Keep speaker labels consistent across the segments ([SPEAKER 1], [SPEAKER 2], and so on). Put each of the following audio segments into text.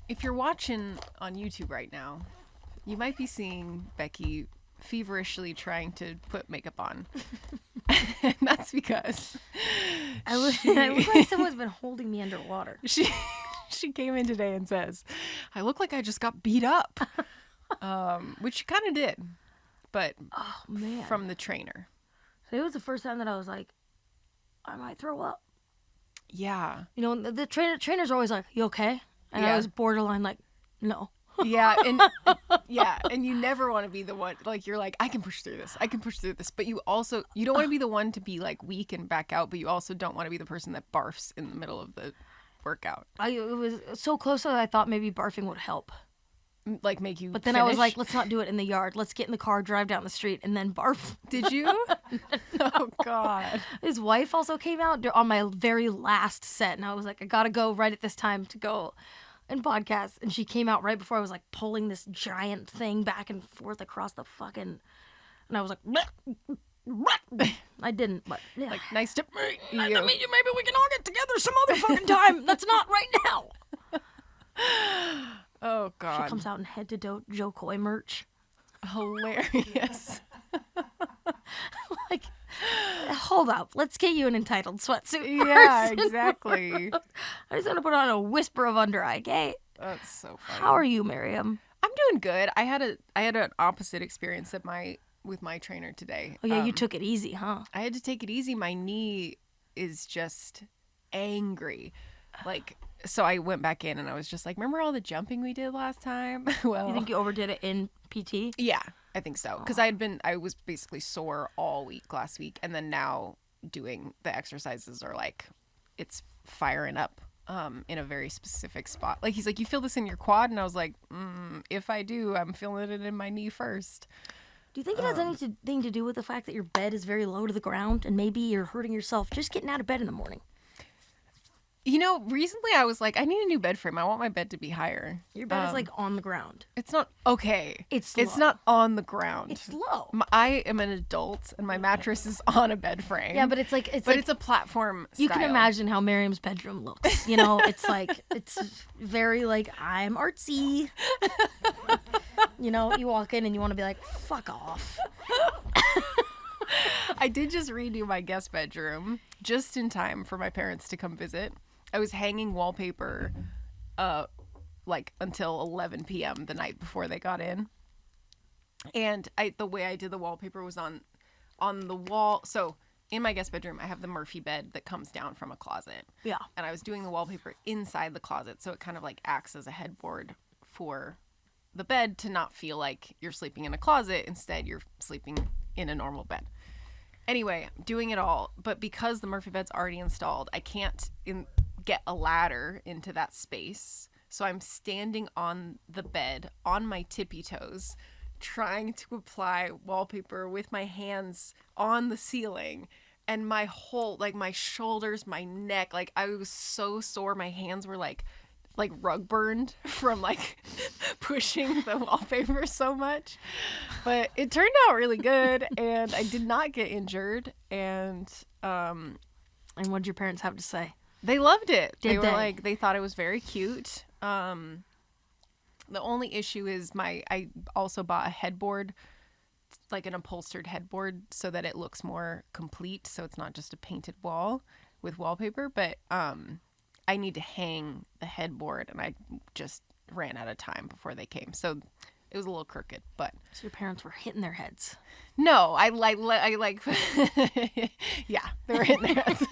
[SPEAKER 1] If you're watching on YouTube right now, you might be seeing Becky feverishly trying to put makeup on. And that's because
[SPEAKER 2] I look like someone's been holding me underwater.
[SPEAKER 1] She came in today and says, I look like I just got beat up. Which she kind of did. But from the trainer.
[SPEAKER 2] Today was the first time that I was like, I might throw up.
[SPEAKER 1] Yeah.
[SPEAKER 2] You know, the trainers are always like, you okay? And I was borderline like, no.
[SPEAKER 1] Yeah, and you never want to be the one, like, you're like, I can push through this, but you don't want to be the one to be like weak and back out, but you also don't want to be the person that barfs in the middle of the workout.
[SPEAKER 2] It was so close that I thought maybe barfing would help.
[SPEAKER 1] Like, make you
[SPEAKER 2] But then
[SPEAKER 1] finish?
[SPEAKER 2] I was like, let's not do it in the yard. Let's get in the car, drive down the street, and then barf.
[SPEAKER 1] Did you? Oh, God.
[SPEAKER 2] His wife also came out on my very last set, and I was like, I gotta go right at this time to go and podcast. And she came out right before I was like pulling this giant thing back and forth across the fucking, and I was like, bleh. I didn't, but yeah.
[SPEAKER 1] Like, nice to meet you.
[SPEAKER 2] Nice to meet you. Maybe we can all get together some other fucking time. That's not right now.
[SPEAKER 1] Oh, God.
[SPEAKER 2] She comes out in head-to-toe Joe Coy merch.
[SPEAKER 1] Hilarious.
[SPEAKER 2] Like, hold up. Let's get you an entitled sweatsuit
[SPEAKER 1] Yeah,
[SPEAKER 2] first.
[SPEAKER 1] exactly.
[SPEAKER 2] I just want to put on a whisper of under eye, okay?
[SPEAKER 1] That's so funny.
[SPEAKER 2] How are you, Miriam?
[SPEAKER 1] I'm doing good. I had an opposite experience with my trainer today.
[SPEAKER 2] Oh, yeah, you took it easy, huh?
[SPEAKER 1] I had to take it easy. My knee is just angry. Like, so I went back in and I was just like, remember all the jumping we did last time? Well,
[SPEAKER 2] You think you overdid it in PT?
[SPEAKER 1] yeah, I think so. Because I was basically sore all week last week. And then now doing the exercises are like, it's firing up in a very specific spot. Like, he's like, you feel this in your quad? And I was like, if I do, I'm feeling it in my knee first.
[SPEAKER 2] Do you think it has anything to do with the fact that your bed is very low to the ground and maybe you're hurting yourself just getting out of bed in the morning?
[SPEAKER 1] You know, recently I was like, I need a new bed frame. I want my bed to be higher.
[SPEAKER 2] Your bed is like on the ground.
[SPEAKER 1] It's not okay.
[SPEAKER 2] It's
[SPEAKER 1] It's
[SPEAKER 2] low.
[SPEAKER 1] not on the ground.
[SPEAKER 2] It's low.
[SPEAKER 1] I am an adult and my mattress is on a bed frame.
[SPEAKER 2] Yeah, but it's like
[SPEAKER 1] But it's a platform
[SPEAKER 2] you
[SPEAKER 1] style.
[SPEAKER 2] can imagine how Miriam's bedroom looks. You know, it's like it's very like I'm artsy. You know, you walk in and you want to be like, fuck off.
[SPEAKER 1] I did just redo my guest bedroom just in time for my parents to come visit. I was hanging wallpaper like until 11 p.m. the night before they got in. And the way I did the wallpaper was on the wall. So in my guest bedroom, I have the Murphy bed that comes down from a closet.
[SPEAKER 2] Yeah.
[SPEAKER 1] And I was doing the wallpaper inside the closet. So it kind of like acts as a headboard for the bed to not feel like you're sleeping in a closet. Instead, you're sleeping in a normal bed. Anyway, doing it all. But because the Murphy bed's already installed, I can't get a ladder into that space. So I'm standing on the bed on my tippy toes, trying to apply wallpaper with my hands on the ceiling, and my whole, like, my shoulders, my neck, like, I was so sore. My hands were like rug burned from like pushing the wallpaper so much. But it turned out really good and I did not get injured. And
[SPEAKER 2] what did your parents have to say?
[SPEAKER 1] they loved it.
[SPEAKER 2] Did
[SPEAKER 1] They were
[SPEAKER 2] they?
[SPEAKER 1] like, they thought it was very cute. The only issue is I also bought a headboard, like an upholstered headboard, so that it looks more complete. So it's not just a painted wall with wallpaper, but I need to hang the headboard and I just ran out of time before they came. So it was a little crooked, but
[SPEAKER 2] So your parents were hitting their heads.
[SPEAKER 1] no, I like, yeah, they were hitting their heads.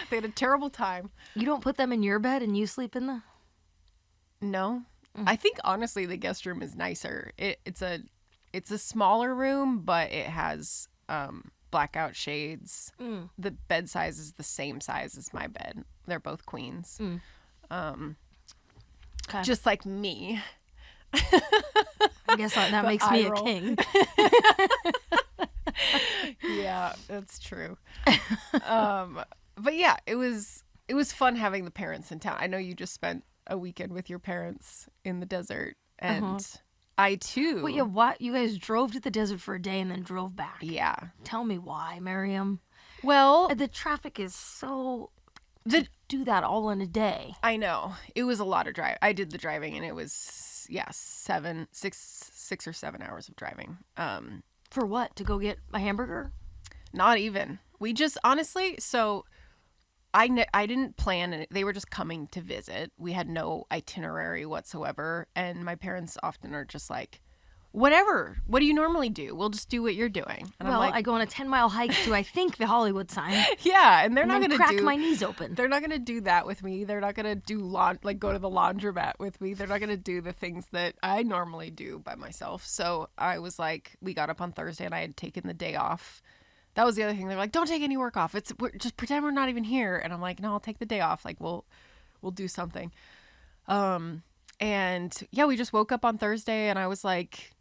[SPEAKER 1] They had a terrible time.
[SPEAKER 2] You don't put them in your bed and you sleep in the...
[SPEAKER 1] No, I think honestly the guest room is nicer. It's a smaller room, but it has blackout shades. The bed size is the same size as my bed. They're both queens.
[SPEAKER 2] Okay.
[SPEAKER 1] Just like me.
[SPEAKER 2] I guess that makes me a
[SPEAKER 1] roll.
[SPEAKER 2] king.
[SPEAKER 1] Yeah, that's true. But yeah, it was fun having the parents in town. I know you just spent a weekend with your parents in the desert, and I too.
[SPEAKER 2] Wait, yeah, what? You guys drove to the desert for a day and then drove back?
[SPEAKER 1] Yeah.
[SPEAKER 2] Tell me why, Miriam.
[SPEAKER 1] Well,
[SPEAKER 2] The traffic is so do that all in a day.
[SPEAKER 1] I know. It was a lot of drive. I did the driving, and it was, 6 or 7 hours of driving.
[SPEAKER 2] For what? To go get a hamburger?
[SPEAKER 1] Not even. We just, honestly, so I didn't plan it. They were just coming to visit. We had no itinerary whatsoever. And my parents often are just like, whatever. What do you normally do? We'll just do what you're doing. And
[SPEAKER 2] Well,
[SPEAKER 1] I'm like,
[SPEAKER 2] I go on a 10-mile hike to, I think, the Hollywood sign.
[SPEAKER 1] yeah. And they're
[SPEAKER 2] And
[SPEAKER 1] not
[SPEAKER 2] then
[SPEAKER 1] going to
[SPEAKER 2] crack
[SPEAKER 1] do
[SPEAKER 2] my knees open.
[SPEAKER 1] They're not going to do that with me. They're not going to do like go to the laundromat with me. They're not going to do the things that I normally do by myself. So I was like, we got up on Thursday and I had taken the day off. That was the other thing. They're like, don't take any work off. Just pretend we're not even here. And I'm like, no, I'll take the day off. Like we'll do something. And yeah, we just woke up on Thursday and I was like,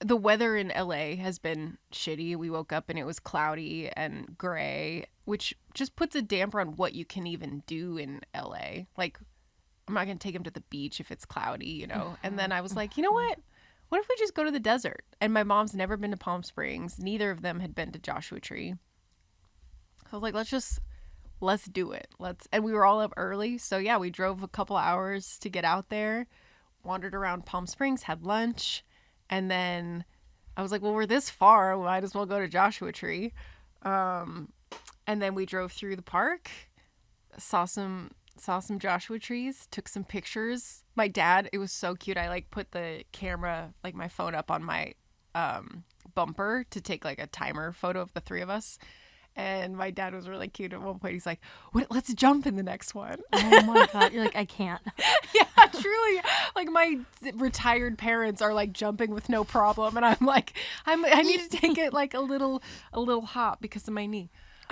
[SPEAKER 1] the weather in LA has been shitty. We woke up and it was cloudy and gray, which just puts a damper on what you can even do in LA. Like, I'm not going to take him to the beach if it's cloudy, you know? And then I was like, you know what? What if we just go to the desert? And my mom's never been to Palm Springs. Neither of them had been to Joshua Tree. So I was like, let's do it. And we were all up early. So yeah, we drove a couple hours to get out there, wandered around Palm Springs, had lunch. And then I was like, well, we're this far. We might as well go to Joshua Tree. And then we drove through the park, saw some Joshua trees, took some pictures. My dad, it was so cute. I like put the camera, like my phone up on my bumper to take like a timer photo of the three of us. And my dad was really cute at one point. He's like, let's jump in the next one.
[SPEAKER 2] Oh my God. You're like, I can't.
[SPEAKER 1] Yeah, truly. Like my retired parents are like jumping with no problem. And I'm like, I need to take it like a little hop because of my knee.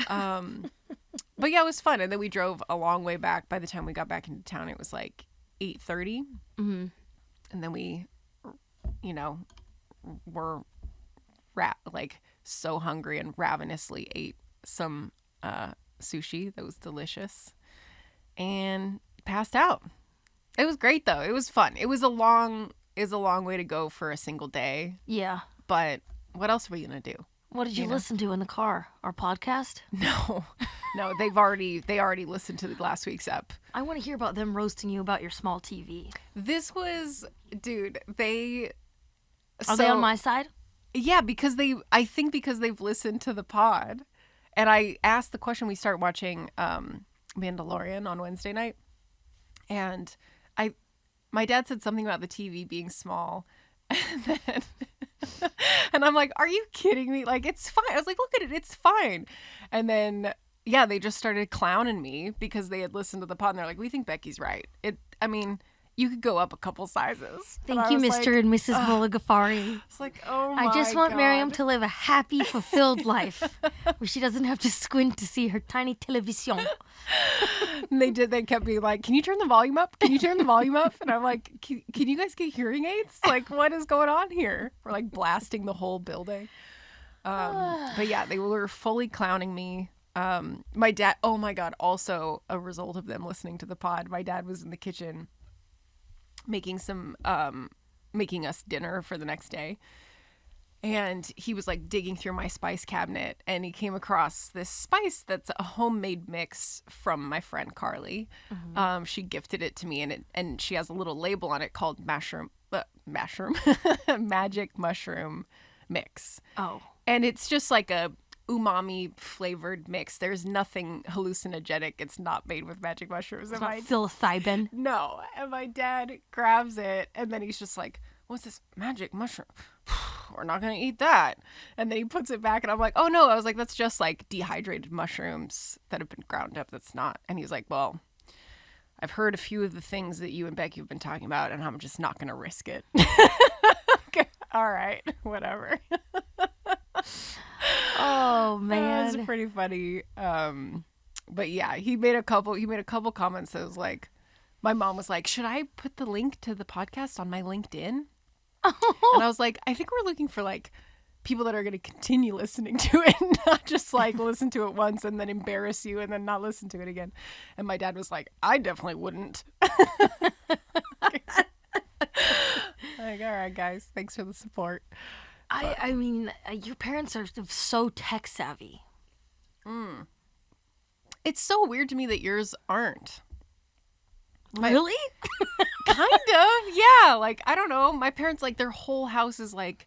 [SPEAKER 1] But yeah, it was fun. And then we drove a long way back. By the time we got back into town, it was like 8:30.
[SPEAKER 2] Mm-hmm.
[SPEAKER 1] And then we, were like so hungry and ravenously ate some sushi that was delicious and passed out. It was great though. It was fun. It was a long way to go for a single day.
[SPEAKER 2] Yeah.
[SPEAKER 1] But what else were you gonna do?
[SPEAKER 2] What did you listen to in the car? Our podcast?
[SPEAKER 1] No, they already listened to last week's ep.
[SPEAKER 2] I want to hear about them roasting you about your small TV.
[SPEAKER 1] This was, dude,
[SPEAKER 2] Are they on my side?
[SPEAKER 1] Yeah, I think because they've listened to the pod. And I asked the question, we start watching Mandalorian on Wednesday night. And my dad said something about the TV being small. And I'm like, are you kidding me? Like, it's fine. I was like, look at it. It's fine. And then, yeah, they just started clowning me because they had listened to the pod. And they're like, we think Becky's right. You could go up a couple sizes.
[SPEAKER 2] Thank you, Mr. and Mrs. Mulligafari.
[SPEAKER 1] It's like, oh my God.
[SPEAKER 2] I just want Miriam to live a happy, fulfilled life where she doesn't have to squint to see her tiny television.
[SPEAKER 1] And they kept being like, can you turn the volume up? Can you turn the volume up? And I'm like, can you guys get hearing aids? Like, what is going on here? We're like blasting the whole building. But yeah, they were fully clowning me. My dad, oh my God, also a result of them listening to the pod, my dad was in the kitchen making us dinner for the next day. And he was like digging through my spice cabinet and he came across this spice that's a homemade mix from my friend Carly. Mm-hmm. She gifted it to me and she has a little label on it called magic mushroom mix.
[SPEAKER 2] Oh.
[SPEAKER 1] And it's just like a umami flavored mix. There's nothing hallucinogenic. It's not made with magic mushrooms.
[SPEAKER 2] It's not psilocybin.
[SPEAKER 1] No. And my dad grabs it and then he's just like, what's this magic mushroom? We're not going to eat that. And then he puts it back and I'm like, oh no. I was like, that's just like dehydrated mushrooms that have been ground up. That's not. And he's like, well, I've heard a few of the things that you and Becky have been talking about and I'm just not going to risk it. Okay. All right. Whatever.
[SPEAKER 2] Oh man,
[SPEAKER 1] that was pretty funny. But yeah, he made a couple comments that was like, my mom was like, should I put the link to the podcast on my LinkedIn?
[SPEAKER 2] Oh.
[SPEAKER 1] And I was like, I think we're looking for like people that are going to continue listening to it, not just like listen to it once and then embarrass you and then not listen to it again. And my dad was like, I definitely wouldn't. Like, all right, guys, thanks for the support.
[SPEAKER 2] I mean, your parents are so tech savvy.
[SPEAKER 1] It's so weird to me that yours aren't.
[SPEAKER 2] Really?
[SPEAKER 1] Kind of, yeah. Like, I don't know. My parents, like, their whole house is like,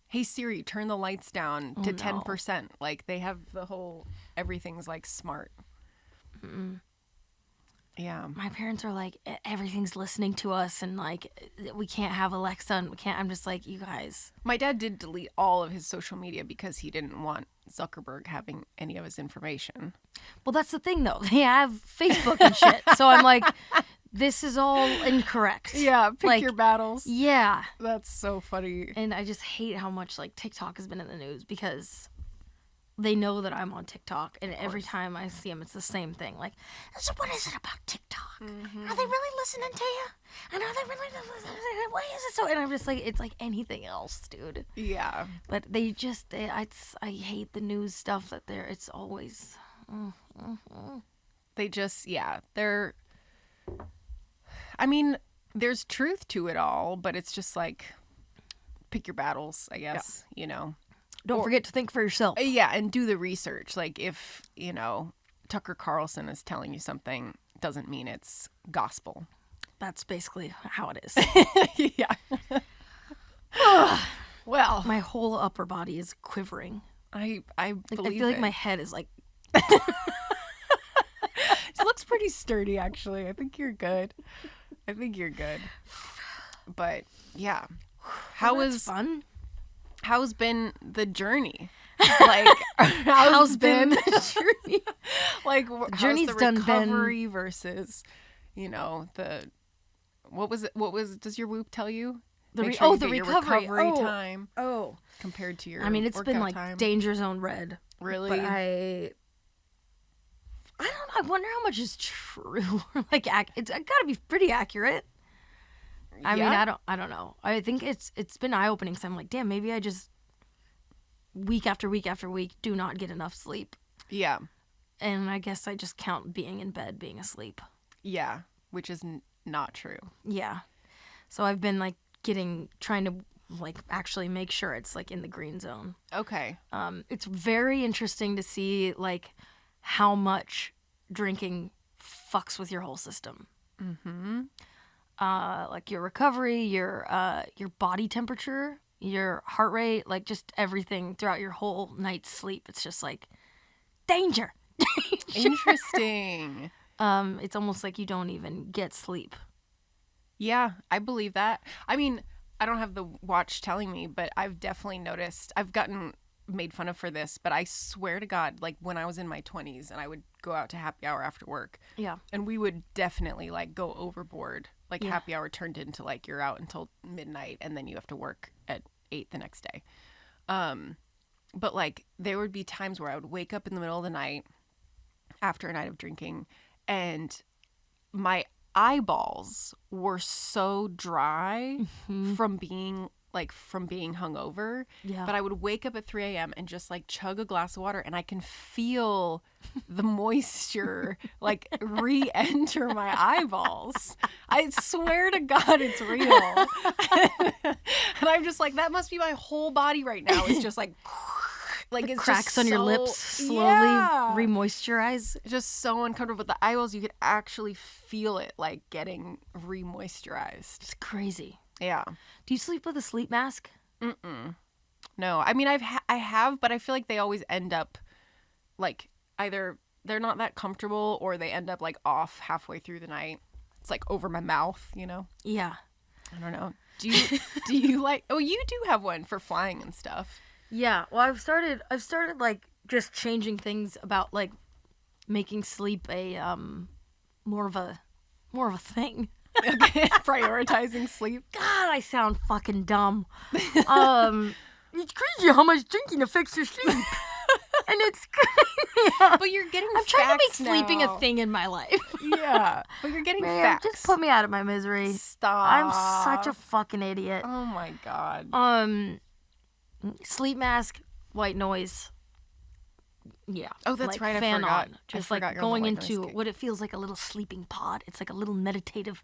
[SPEAKER 1] hey, Siri, turn the lights down to 10%. Like, they have the whole, everything's, like, smart. Yeah.
[SPEAKER 2] My parents are like, everything's listening to us, and, like, we can't have Alexa, and we can't. I'm just like, you guys.
[SPEAKER 1] My dad did delete all of his social media because he didn't want Zuckerberg having any of his information.
[SPEAKER 2] Well, that's the thing, though. They have Facebook and shit. So I'm like, this is all incorrect.
[SPEAKER 1] Yeah, pick
[SPEAKER 2] like,
[SPEAKER 1] your battles.
[SPEAKER 2] Yeah.
[SPEAKER 1] That's so funny.
[SPEAKER 2] And I just hate how much, like, TikTok has been in the news because they know that I'm on TikTok, and every time I see them, it's the same thing. Like, so what is it about TikTok? Are they really listening to you? And are they really? Why is it so? And I'm just like, it's like anything else, dude.
[SPEAKER 1] Yeah.
[SPEAKER 2] But they just, I hate the news stuff that it's always.
[SPEAKER 1] They just, yeah, they're. I mean, there's truth to it all, but it's just like, pick your battles, I guess, you know.
[SPEAKER 2] Don't forget to think for yourself.
[SPEAKER 1] Yeah, and do the research. Like, if, you know, Tucker Carlson is telling you something, doesn't mean it's gospel.
[SPEAKER 2] That's basically how it is.
[SPEAKER 1] Yeah. Well,
[SPEAKER 2] my whole upper body is quivering.
[SPEAKER 1] I
[SPEAKER 2] feel
[SPEAKER 1] believe
[SPEAKER 2] like
[SPEAKER 1] it.
[SPEAKER 2] my head is like.
[SPEAKER 1] It looks pretty sturdy, actually. I think you're good. But yeah,
[SPEAKER 2] That's fun.
[SPEAKER 1] How's been the journey? Like, how's been
[SPEAKER 2] the journey?
[SPEAKER 1] Like,
[SPEAKER 2] journey's
[SPEAKER 1] how's the
[SPEAKER 2] done
[SPEAKER 1] recovery versus, you know, the what was does your Whoop tell you?
[SPEAKER 2] The
[SPEAKER 1] Make sure you
[SPEAKER 2] the
[SPEAKER 1] get your
[SPEAKER 2] recovery
[SPEAKER 1] time
[SPEAKER 2] Oh,
[SPEAKER 1] compared to your.
[SPEAKER 2] I mean, it's been
[SPEAKER 1] workout
[SPEAKER 2] like
[SPEAKER 1] time.
[SPEAKER 2] danger zone red.
[SPEAKER 1] Really?
[SPEAKER 2] But I don't know. I wonder how much is true. Like, it's got to be pretty accurate. I mean, I don't know. I think it's been eye opening. So I'm like, damn, maybe I just week after week after week do not get enough sleep.
[SPEAKER 1] Yeah.
[SPEAKER 2] And I guess I just count being in bed being asleep.
[SPEAKER 1] Yeah, which is not true.
[SPEAKER 2] Yeah. So I've been like trying to like actually make sure it's like in the green zone.
[SPEAKER 1] Okay.
[SPEAKER 2] It's very interesting to see like how much drinking fucks with your whole system.
[SPEAKER 1] Mm-hmm.
[SPEAKER 2] Like your recovery, your body temperature, your heart rate, like just everything throughout your whole night's sleep. It's just like danger.
[SPEAKER 1] Interesting.
[SPEAKER 2] It's almost like you don't even get sleep.
[SPEAKER 1] Yeah, I believe that. I mean, I don't have the watch telling me, but I've definitely noticed. I've gotten made fun of for this, but I swear to God, like when I was in my 20s and I would go out to happy hour after work.
[SPEAKER 2] Yeah.
[SPEAKER 1] And we would definitely like go overboard. Like happy hour turned into like you're out until midnight and then you have to work at 8 the next day. But like there would be times where I would wake up in the middle of the night after a night of drinking and my eyeballs were so dry from being hungover.
[SPEAKER 2] Yeah.
[SPEAKER 1] But I would wake up at 3 a.m. and just like chug a glass of water and I can feel the moisture like re-enter my eyeballs. I swear to God it's real. And I'm just like, that must be my whole body right now. It's just like
[SPEAKER 2] the
[SPEAKER 1] it's
[SPEAKER 2] cracks
[SPEAKER 1] just
[SPEAKER 2] on your
[SPEAKER 1] so-
[SPEAKER 2] lips slowly
[SPEAKER 1] Yeah.
[SPEAKER 2] re-moisturize.
[SPEAKER 1] It's just so uncomfortable. But the eyeballs, you could actually feel it like getting re-moisturized.
[SPEAKER 2] It's crazy.
[SPEAKER 1] Yeah.
[SPEAKER 2] Do you sleep with a sleep mask?
[SPEAKER 1] No, I mean I have, but I feel like they always end up like either they're not that comfortable or they end up like off halfway through the night. It's like over my mouth, you know?
[SPEAKER 2] Yeah.
[SPEAKER 1] I don't know. Do you like? Oh, you do have one for flying and stuff.
[SPEAKER 2] Yeah. Well, I've started like just changing things about like making sleep a more of a thing.
[SPEAKER 1] Okay. Prioritizing sleep.
[SPEAKER 2] God, I sound fucking dumb. It's crazy how much drinking affects your sleep. And it's crazy.
[SPEAKER 1] But you're getting
[SPEAKER 2] I'm trying to make
[SPEAKER 1] facts
[SPEAKER 2] sleeping
[SPEAKER 1] now.
[SPEAKER 2] a thing in my life.
[SPEAKER 1] Yeah, but you're getting
[SPEAKER 2] Man,
[SPEAKER 1] facts.
[SPEAKER 2] just put me out of my misery.
[SPEAKER 1] Stop.
[SPEAKER 2] I'm such a fucking idiot.
[SPEAKER 1] Oh my God.
[SPEAKER 2] Sleep mask, white noise. Yeah.
[SPEAKER 1] Oh, that's
[SPEAKER 2] like
[SPEAKER 1] right. I
[SPEAKER 2] fan
[SPEAKER 1] forgot.
[SPEAKER 2] on.
[SPEAKER 1] I
[SPEAKER 2] Just
[SPEAKER 1] forgot
[SPEAKER 2] like
[SPEAKER 1] you're on the
[SPEAKER 2] going
[SPEAKER 1] white noise
[SPEAKER 2] into
[SPEAKER 1] kick.
[SPEAKER 2] what it feels like a little sleeping pod. It's like a little meditative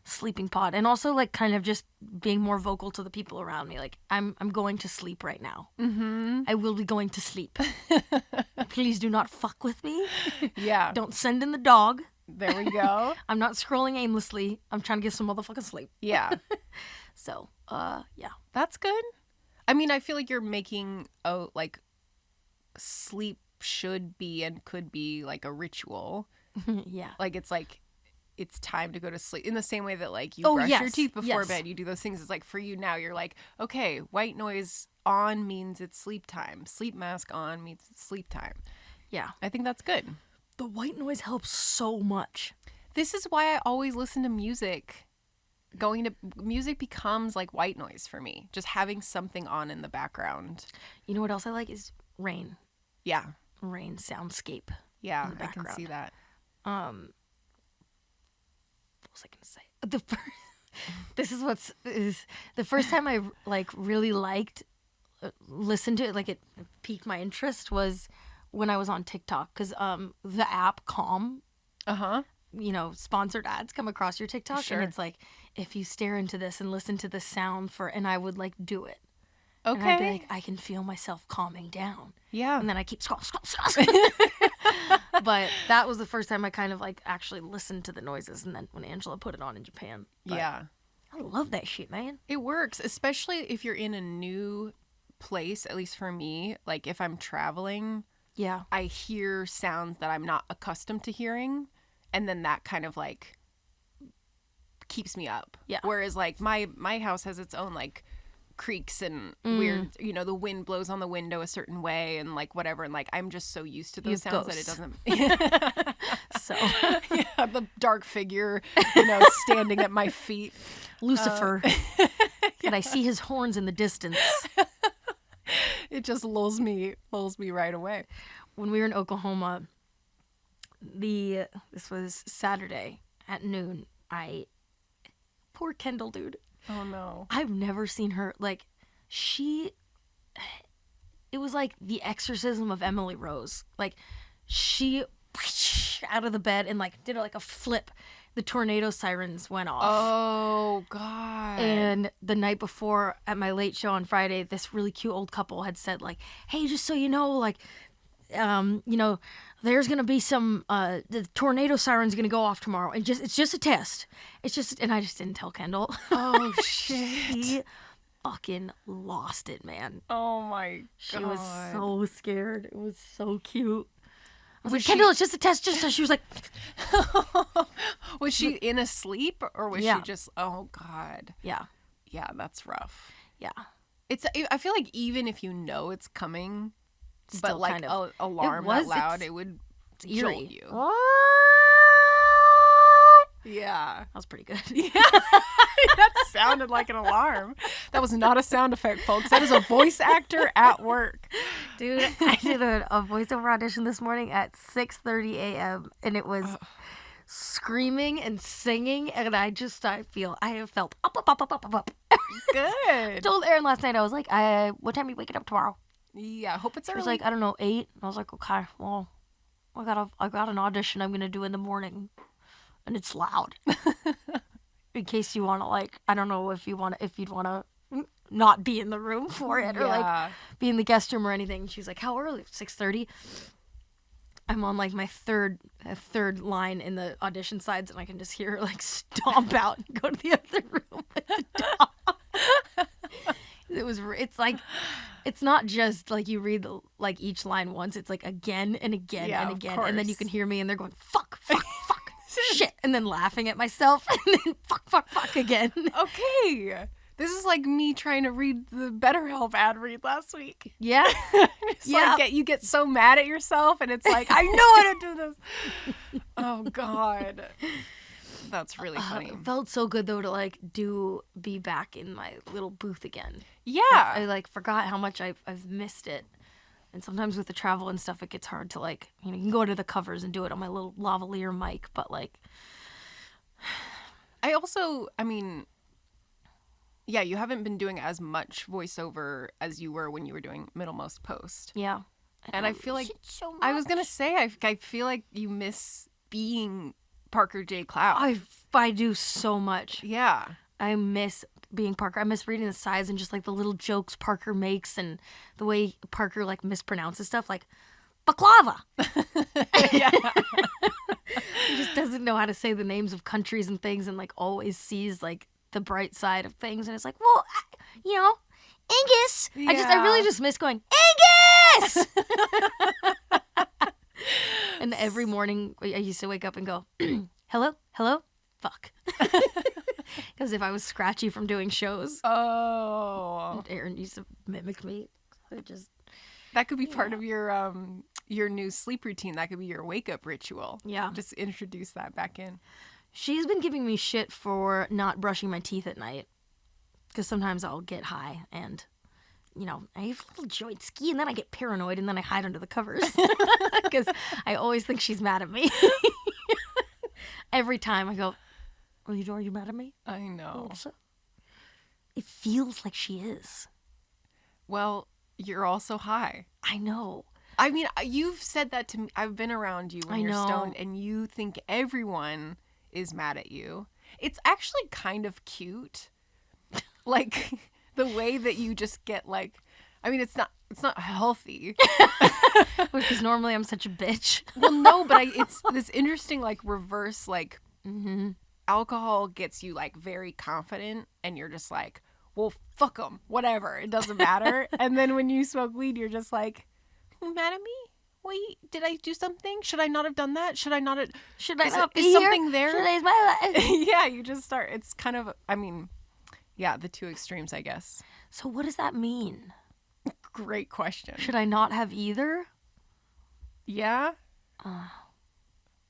[SPEAKER 2] sleeping pod, and also like kind of just being more vocal to the people around me. Like I'm going to sleep right now. Mm-hmm. I will be going to sleep. Please do not fuck with me.
[SPEAKER 1] Yeah.
[SPEAKER 2] Don't send in the dog.
[SPEAKER 1] There we go.
[SPEAKER 2] I'm not scrolling aimlessly. I'm trying to get some motherfucking sleep.
[SPEAKER 1] Yeah.
[SPEAKER 2] So, yeah.
[SPEAKER 1] That's good. I mean, I feel like you're making like sleep should be and could be like a ritual.
[SPEAKER 2] Yeah.
[SPEAKER 1] Like it's time to go to sleep in the same way that like you
[SPEAKER 2] Oh,
[SPEAKER 1] brush
[SPEAKER 2] yes,
[SPEAKER 1] your teeth before
[SPEAKER 2] yes.
[SPEAKER 1] bed. You do those things. It's like for you now, you're like, okay, white noise on means it's sleep time. Sleep mask on means it's sleep time.
[SPEAKER 2] Yeah.
[SPEAKER 1] I think that's good.
[SPEAKER 2] The white noise helps so much.
[SPEAKER 1] This is why I always listen to music. Music becomes like white noise for me. Just having something on in the background.
[SPEAKER 2] You know what else I like is rain.
[SPEAKER 1] Yeah.
[SPEAKER 2] Rain soundscape.
[SPEAKER 1] Yeah,
[SPEAKER 2] In the
[SPEAKER 1] I can
[SPEAKER 2] background.
[SPEAKER 1] see that.
[SPEAKER 2] What was I gonna say? This is the first time I like really listened to it, like it piqued my interest, was when I was on TikTok, because the app Calm, sponsored ads come across your TikTok,
[SPEAKER 1] Sure.
[SPEAKER 2] and it's like, if you stare into this and listen to the sound and I would like do it.
[SPEAKER 1] Okay.
[SPEAKER 2] And I'd be like, I can feel myself calming down.
[SPEAKER 1] Yeah.
[SPEAKER 2] And then I keep scroll. But that was the first time I kind of like actually listened to the noises, and then when Angela put it on in Japan. But
[SPEAKER 1] Yeah.
[SPEAKER 2] I love that shit, man.
[SPEAKER 1] It works, especially if you're in a new place, at least for me. Like if I'm traveling,
[SPEAKER 2] Yeah.
[SPEAKER 1] I hear sounds that I'm not accustomed to hearing, and then that kind of like keeps me up.
[SPEAKER 2] Yeah.
[SPEAKER 1] Whereas like my house has its own like creaks and weird, the wind blows on the window a certain way and like whatever, and like I'm just so used to those sounds that it doesn't.
[SPEAKER 2] So
[SPEAKER 1] Yeah, the dark figure, standing at my feet.
[SPEAKER 2] Lucifer. And I see his horns in the distance.
[SPEAKER 1] It just lulls me right away.
[SPEAKER 2] When we were in Oklahoma, this was Saturday at noon. Poor Kendall, dude.
[SPEAKER 1] Oh no.
[SPEAKER 2] I've never seen her like it was like the exorcism of Emily Rose. Like she out of the bed and like did like a flip. The tornado sirens went off.
[SPEAKER 1] Oh God.
[SPEAKER 2] And the night before at my late show on Friday, this really cute old couple had said like, hey, just so you know, like, there's going to be some, the tornado siren's going to go off tomorrow. And it's just a test. And I just didn't tell Kendall.
[SPEAKER 1] Oh shit.
[SPEAKER 2] She fucking lost it, man.
[SPEAKER 1] Oh my God.
[SPEAKER 2] She was so scared. It was so cute. I was like,
[SPEAKER 1] Was
[SPEAKER 2] Kendall, it's just a test. Just so she was like,
[SPEAKER 1] Was she in a sleep or was
[SPEAKER 2] Yeah.
[SPEAKER 1] she just? Oh God.
[SPEAKER 2] yeah,
[SPEAKER 1] Yeah, that's rough.
[SPEAKER 2] yeah.
[SPEAKER 1] I feel like even if you know it's coming, but
[SPEAKER 2] Still
[SPEAKER 1] like
[SPEAKER 2] kind of-
[SPEAKER 1] alarm
[SPEAKER 2] was-
[SPEAKER 1] out loud,
[SPEAKER 2] it's-
[SPEAKER 1] it would
[SPEAKER 2] It's eerie.
[SPEAKER 1] jolt you.
[SPEAKER 2] What?
[SPEAKER 1] Yeah.
[SPEAKER 2] That was pretty good.
[SPEAKER 1] That sounded like an alarm. That was not a sound effect, folks. That is a voice actor at work.
[SPEAKER 2] Dude, I did a voiceover audition this morning at 6:30 a.m. and it was screaming and singing, and I have felt up.
[SPEAKER 1] Good.
[SPEAKER 2] Told Erin last night, I was like, what time are you waking up tomorrow?
[SPEAKER 1] Yeah, hope it's
[SPEAKER 2] She
[SPEAKER 1] early.
[SPEAKER 2] was like, I don't know, 8. And I was like, okay, well, I got an audition I'm gonna do in the morning, and it's loud. In case you want to, like, I don't know if you'd want to not be in the room for it or like
[SPEAKER 1] Yeah.
[SPEAKER 2] be in the guest room or anything. She's like, how early? 6:30. I'm on like my third line in the audition sides, and I can just hear her like stomp out and go to the other room with the dog. It's like, it's not just like you read like each line once. It's like again and again
[SPEAKER 1] Yeah,
[SPEAKER 2] and
[SPEAKER 1] of
[SPEAKER 2] again, and then you
[SPEAKER 1] course.
[SPEAKER 2] can hear me, and they're going fuck, shit, and then laughing at myself, and then fuck again.
[SPEAKER 1] Okay. This is like me trying to read the BetterHelp ad read last week.
[SPEAKER 2] Yeah,
[SPEAKER 1] It's like you get so mad at yourself, and it's like, I know how to do this. Oh, God. That's really funny.
[SPEAKER 2] It felt so good though to like be back in my little booth again.
[SPEAKER 1] Yeah.
[SPEAKER 2] I like forgot how much I've missed it. And sometimes with the travel and stuff, it gets hard to like, you can go to the covers and do it on my little lavalier mic, but like,
[SPEAKER 1] yeah, you haven't been doing as much voiceover as you were when you were doing Middlemost Post.
[SPEAKER 2] yeah.
[SPEAKER 1] And I feel like,
[SPEAKER 2] miss it so
[SPEAKER 1] I was going to
[SPEAKER 2] much.
[SPEAKER 1] say, I feel like you miss being Parker J. Cloud.
[SPEAKER 2] I do so much.
[SPEAKER 1] Yeah.
[SPEAKER 2] I miss being Parker. I miss reading the sides and just like the little jokes Parker makes and the way Parker like mispronounces stuff. Like baklava.
[SPEAKER 1] Yeah.
[SPEAKER 2] He just doesn't know how to say the names of countries and things, and like always sees like the bright side of things, and it's like, well, Angus. I really just miss going Angus. And every morning I used to wake up and go, hello, fuck. Because if I was scratchy from doing shows, Aaron used to mimic me.
[SPEAKER 1] That could be part of your new sleep routine. That could be your wake up ritual.
[SPEAKER 2] Yeah.
[SPEAKER 1] Just introduce that back in.
[SPEAKER 2] She's been giving me shit for not brushing my teeth at night. Because sometimes I'll get high and, I have a little joint ski, and then I get paranoid, and then I hide under the covers. Because I always think she's mad at me. Every time I go, are you mad at me?
[SPEAKER 1] I know.
[SPEAKER 2] Also, it feels like she is.
[SPEAKER 1] Well, you're also high.
[SPEAKER 2] I know.
[SPEAKER 1] I mean, you've said that to me. I've been around you when you're stoned, and you think everyone is mad at you. It's actually kind of cute. Like, the way that you just get, like, I mean, it's not healthy.
[SPEAKER 2] Because normally I'm such a bitch.
[SPEAKER 1] Well, no, but it's this interesting, like, reverse, like, alcohol gets you, like, very confident, and you're just like, well, fuck them, whatever, it doesn't matter. And then when you smoke weed, you're just like, mad at me? Wait, did I do something? Should I not have done that? Should I not have...
[SPEAKER 2] Should I not be
[SPEAKER 1] is
[SPEAKER 2] here?
[SPEAKER 1] something there?
[SPEAKER 2] Today's my life.
[SPEAKER 1] Yeah, you just start, it's kind of, I mean, yeah, the two extremes, I guess.
[SPEAKER 2] So what does that mean?
[SPEAKER 1] Great question.
[SPEAKER 2] Should I not have either?
[SPEAKER 1] Yeah.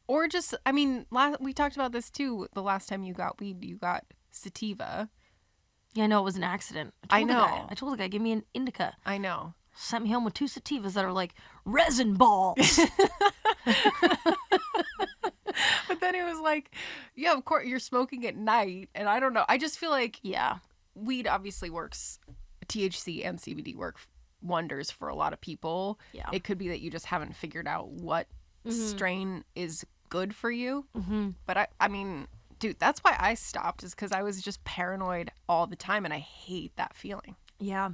[SPEAKER 1] Or just, I mean, we talked about this too. The last time you got weed, you got sativa.
[SPEAKER 2] Yeah, I know it was an accident.
[SPEAKER 1] I know.
[SPEAKER 2] I told the guy, give me an indica.
[SPEAKER 1] I know.
[SPEAKER 2] Sent me home with 2 sativas that are like resin balls.
[SPEAKER 1] But then it was like, yeah, of course, you're smoking at night. And I don't know. I just feel like,
[SPEAKER 2] yeah,
[SPEAKER 1] weed obviously works. THC and CBD work wonders for a lot of people.
[SPEAKER 2] Yeah.
[SPEAKER 1] It could be that you just haven't figured out what strain is good for you. But I mean, dude, that's why I stopped, is because I was just paranoid all the time, and I hate that feeling.
[SPEAKER 2] Yeah.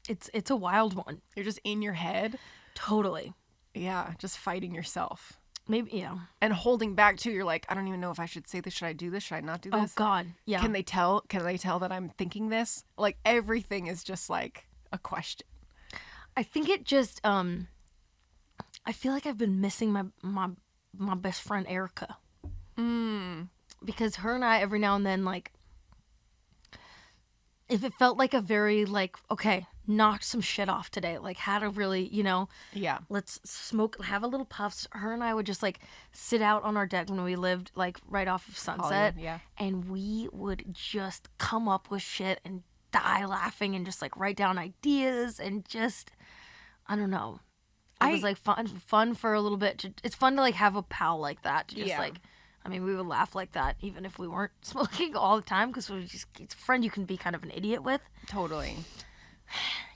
[SPEAKER 2] It's a wild one.
[SPEAKER 1] You're just in your head.
[SPEAKER 2] Totally.
[SPEAKER 1] Yeah, just fighting yourself.
[SPEAKER 2] Maybe, yeah.
[SPEAKER 1] And holding back too. You're like, I don't even know if I should say this. Should I do this? Should I not do this?
[SPEAKER 2] Oh God. Yeah.
[SPEAKER 1] Can they tell that I'm thinking this? Like, everything is just like a question.
[SPEAKER 2] I think it just I feel like I've been missing my best friend Erica. Because her and I every now and then, like, if it felt like a very, like, okay, knocked some shit off today, like, had a really,
[SPEAKER 1] Yeah.
[SPEAKER 2] let's smoke, have a little puffs. Her and I would just, like, sit out on our deck when we lived, like, right off of Sunset.
[SPEAKER 1] Yeah.
[SPEAKER 2] And we would just come up with shit and die laughing and just, like, write down ideas and just, I don't know. It was, like, fun for a little bit. It's fun to, like, have a pal like that. To just, like, I mean, we would laugh like that even if we weren't smoking all the time, because it's a friend you can be kind of an idiot with.
[SPEAKER 1] Totally.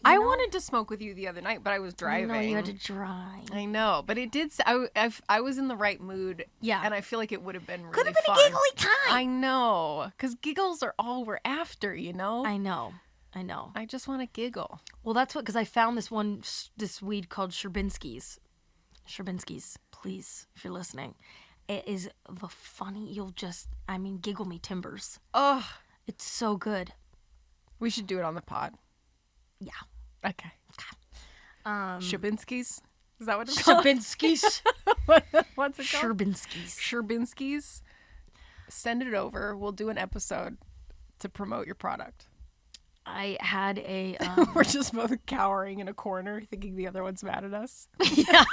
[SPEAKER 1] I wanted to smoke with you the other night, but I was driving.
[SPEAKER 2] No, you had to drive.
[SPEAKER 1] I know, but it did. I was in the right mood.
[SPEAKER 2] Yeah.
[SPEAKER 1] And I feel like it would have been really
[SPEAKER 2] Could have been
[SPEAKER 1] fun.
[SPEAKER 2] a giggly time.
[SPEAKER 1] I know, because giggles are all we're after,
[SPEAKER 2] I know.
[SPEAKER 1] I just want to giggle.
[SPEAKER 2] Well, that's what, because I found this weed called Sherbinski's. Sherbinski's, please, if you're listening. It is the funny, giggle me timbers.
[SPEAKER 1] Ugh.
[SPEAKER 2] It's so good.
[SPEAKER 1] We should do it on the pod.
[SPEAKER 2] Yeah.
[SPEAKER 1] Okay. Sherbinski's? Is that what it's called?
[SPEAKER 2] Sherbinski's.
[SPEAKER 1] What's it called?
[SPEAKER 2] Sherbinski's.
[SPEAKER 1] Sherbinski's. Send it over. We'll do an episode to promote your product.
[SPEAKER 2] I had a...
[SPEAKER 1] We're just both cowering in a corner thinking the other one's mad at us.
[SPEAKER 2] Yeah.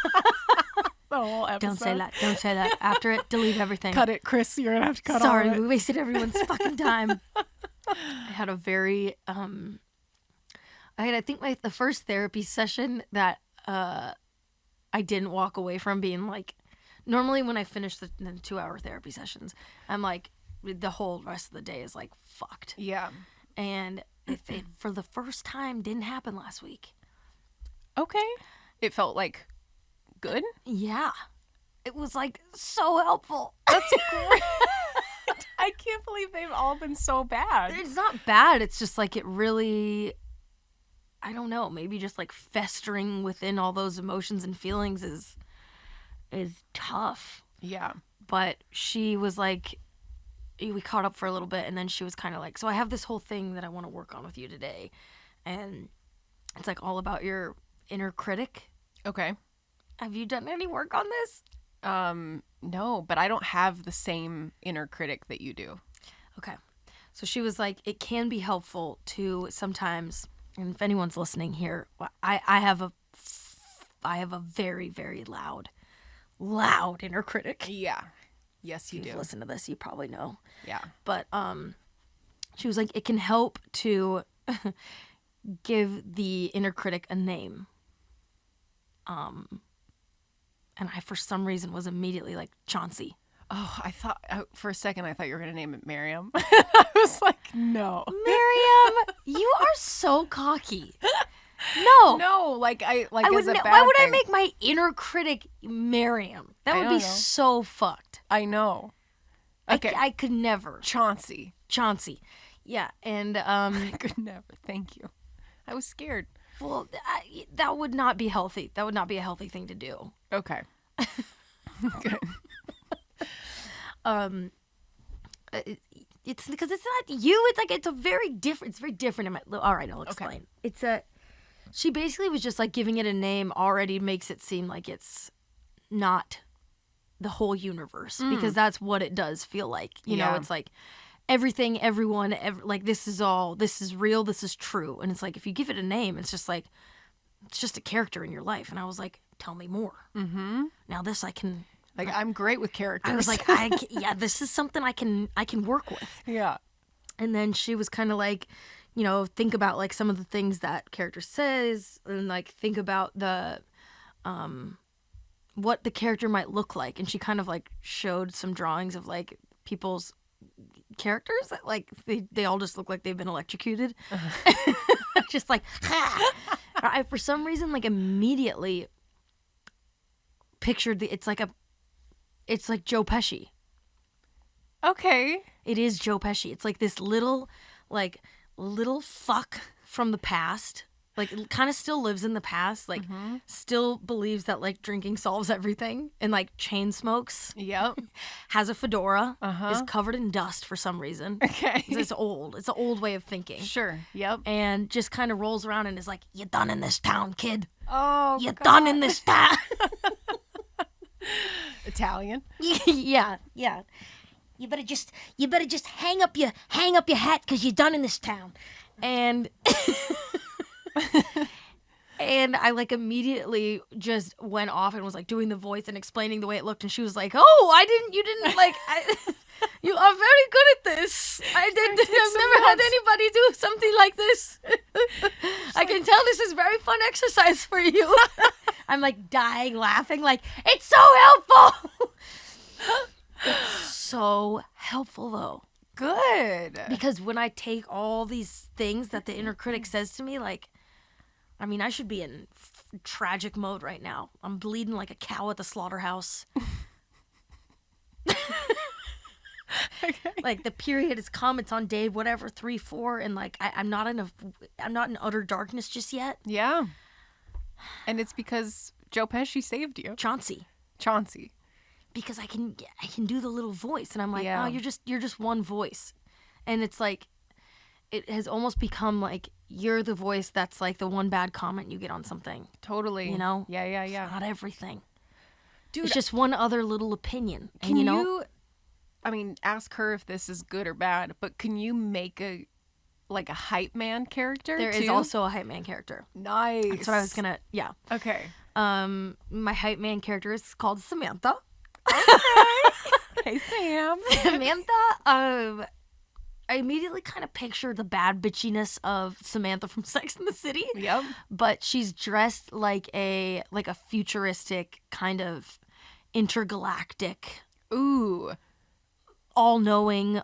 [SPEAKER 1] The whole episode.
[SPEAKER 2] Don't say that. After it, delete everything.
[SPEAKER 1] Cut it, Chris. You're going to have to cut all of
[SPEAKER 2] Sorry,
[SPEAKER 1] it.
[SPEAKER 2] we wasted everyone's fucking time. I had a very... I think the first therapy session that I didn't walk away from being like... Normally when I finish the 2-hour therapy sessions, I'm like, the whole rest of the day is like fucked.
[SPEAKER 1] Yeah.
[SPEAKER 2] And it for the first time didn't happen last week.
[SPEAKER 1] Okay. It felt like good?
[SPEAKER 2] Yeah. It was like so helpful.
[SPEAKER 1] That's great. I can't believe they've all been so bad.
[SPEAKER 2] It's not bad. It's just like it really... I don't know, maybe just like festering within all those emotions and feelings is tough.
[SPEAKER 1] Yeah.
[SPEAKER 2] But she was like, we caught up for a little bit, and then she was kind of like, so I have this whole thing that I want to work on with you today, and it's like all about your inner critic.
[SPEAKER 1] Okay.
[SPEAKER 2] Have you done any work on this?
[SPEAKER 1] No, but I don't have the same inner critic that you do.
[SPEAKER 2] Okay. So she was like, it can be helpful to sometimes, and if anyone's listening here, I have a very, very loud inner critic.
[SPEAKER 1] Yeah. Yes, you
[SPEAKER 2] If
[SPEAKER 1] do.
[SPEAKER 2] you've listened to this, you probably know.
[SPEAKER 1] Yeah.
[SPEAKER 2] But she was like, it can help to give the inner critic a name. And I, for some reason, was immediately like, Chauncey.
[SPEAKER 1] Oh, I thought for a second I thought you were gonna name it Miriam. I was like, no,
[SPEAKER 2] Miriam, you are so cocky. No,
[SPEAKER 1] no, like I
[SPEAKER 2] would.
[SPEAKER 1] as a bad
[SPEAKER 2] Why would I
[SPEAKER 1] thing.
[SPEAKER 2] make my inner critic Miriam? That
[SPEAKER 1] I
[SPEAKER 2] would
[SPEAKER 1] don't
[SPEAKER 2] be
[SPEAKER 1] know.
[SPEAKER 2] so fucked.
[SPEAKER 1] I know. Okay,
[SPEAKER 2] I could never.
[SPEAKER 1] Chauncey.
[SPEAKER 2] Chauncey. Yeah, and
[SPEAKER 1] I could never. Thank you. I was scared.
[SPEAKER 2] well, that would not be healthy. That would not be a healthy thing to do.
[SPEAKER 1] Okay. Good.
[SPEAKER 2] It's because it's not you. It's like it's very different. All right, I'll explain.
[SPEAKER 1] Okay.
[SPEAKER 2] She basically was just like giving it a name already makes it seem like it's not the whole universe because that's what it does feel like. You know,
[SPEAKER 1] Yeah.
[SPEAKER 2] it's like everything, everyone, like this is real, this is true. And it's like if you give it a name, it's just a character in your life. And I was like, tell me more. Mm-hmm. Now this I can.
[SPEAKER 1] Like I'm great with characters.
[SPEAKER 2] I was like, yeah, this is something I can work with.
[SPEAKER 1] yeah.
[SPEAKER 2] And then she was kind of like, you know, think about like some of the things that character says and like think about the what the character might look like. And she kind of like showed some drawings of like people's characters that like they all just look like they've been electrocuted. Just like ha! I for some reason like immediately pictured it's like Joe Pesci.
[SPEAKER 1] Okay.
[SPEAKER 2] It is Joe Pesci. It's like this little fuck from the past. Like, kind of still lives in the past. Like, still believes that, like, drinking solves everything. And, like, chain smokes.
[SPEAKER 1] Yep.
[SPEAKER 2] Has a fedora. Is covered in dust for some reason.
[SPEAKER 1] Okay.
[SPEAKER 2] It's old. It's an old way of thinking.
[SPEAKER 1] Sure. Yep.
[SPEAKER 2] And just kind of rolls around and is like, you done in this town, kid.
[SPEAKER 1] Oh.
[SPEAKER 2] You
[SPEAKER 1] God.
[SPEAKER 2] done in this town.
[SPEAKER 1] Italian.
[SPEAKER 2] Yeah. You better just hang up your hat because you're done in this town. And and I like immediately just went off and was like doing the voice and explaining the way it looked, and she was like, "Oh, you didn't like you are very good at this. I've never had anybody do something like this. I can tell this is very fun exercise for you." I'm like dying laughing, like, it's so helpful. It's so helpful though.
[SPEAKER 1] Good.
[SPEAKER 2] Because when I take all these things that the inner critic says to me, like, I mean, I should be in tragic mode right now. I'm bleeding like a cow at the slaughterhouse.
[SPEAKER 1] Okay.
[SPEAKER 2] Like the period has come. It's on day whatever 3, 4, and like I'm not in utter darkness just yet.
[SPEAKER 1] Yeah. And it's because Joe Pesci saved you.
[SPEAKER 2] Chauncey. Because I can do the little voice, and I'm like,
[SPEAKER 1] Yeah.
[SPEAKER 2] oh, you're just one voice, and it's like, it has almost become like you're the voice that's like the one bad comment you get on something.
[SPEAKER 1] Totally.
[SPEAKER 2] You know?
[SPEAKER 1] Yeah.
[SPEAKER 2] It's not everything.
[SPEAKER 1] Dude,
[SPEAKER 2] It's just one other little opinion.
[SPEAKER 1] can
[SPEAKER 2] And,
[SPEAKER 1] you,
[SPEAKER 2] know,
[SPEAKER 1] I mean, ask her if this is good or bad, but can you make a hype man character
[SPEAKER 2] there
[SPEAKER 1] too?
[SPEAKER 2] is also a hype man character.
[SPEAKER 1] Nice.
[SPEAKER 2] That's what I was gonna. Yeah.
[SPEAKER 1] Okay.
[SPEAKER 2] My hype man character is called Samantha.
[SPEAKER 1] Hey, Sam.
[SPEAKER 2] Samantha. I immediately kind of picture the bad bitchiness of Samantha from Sex and the City.
[SPEAKER 1] Yep.
[SPEAKER 2] But she's dressed like a futuristic kind of intergalactic,
[SPEAKER 1] Ooh.
[SPEAKER 2] all-knowing,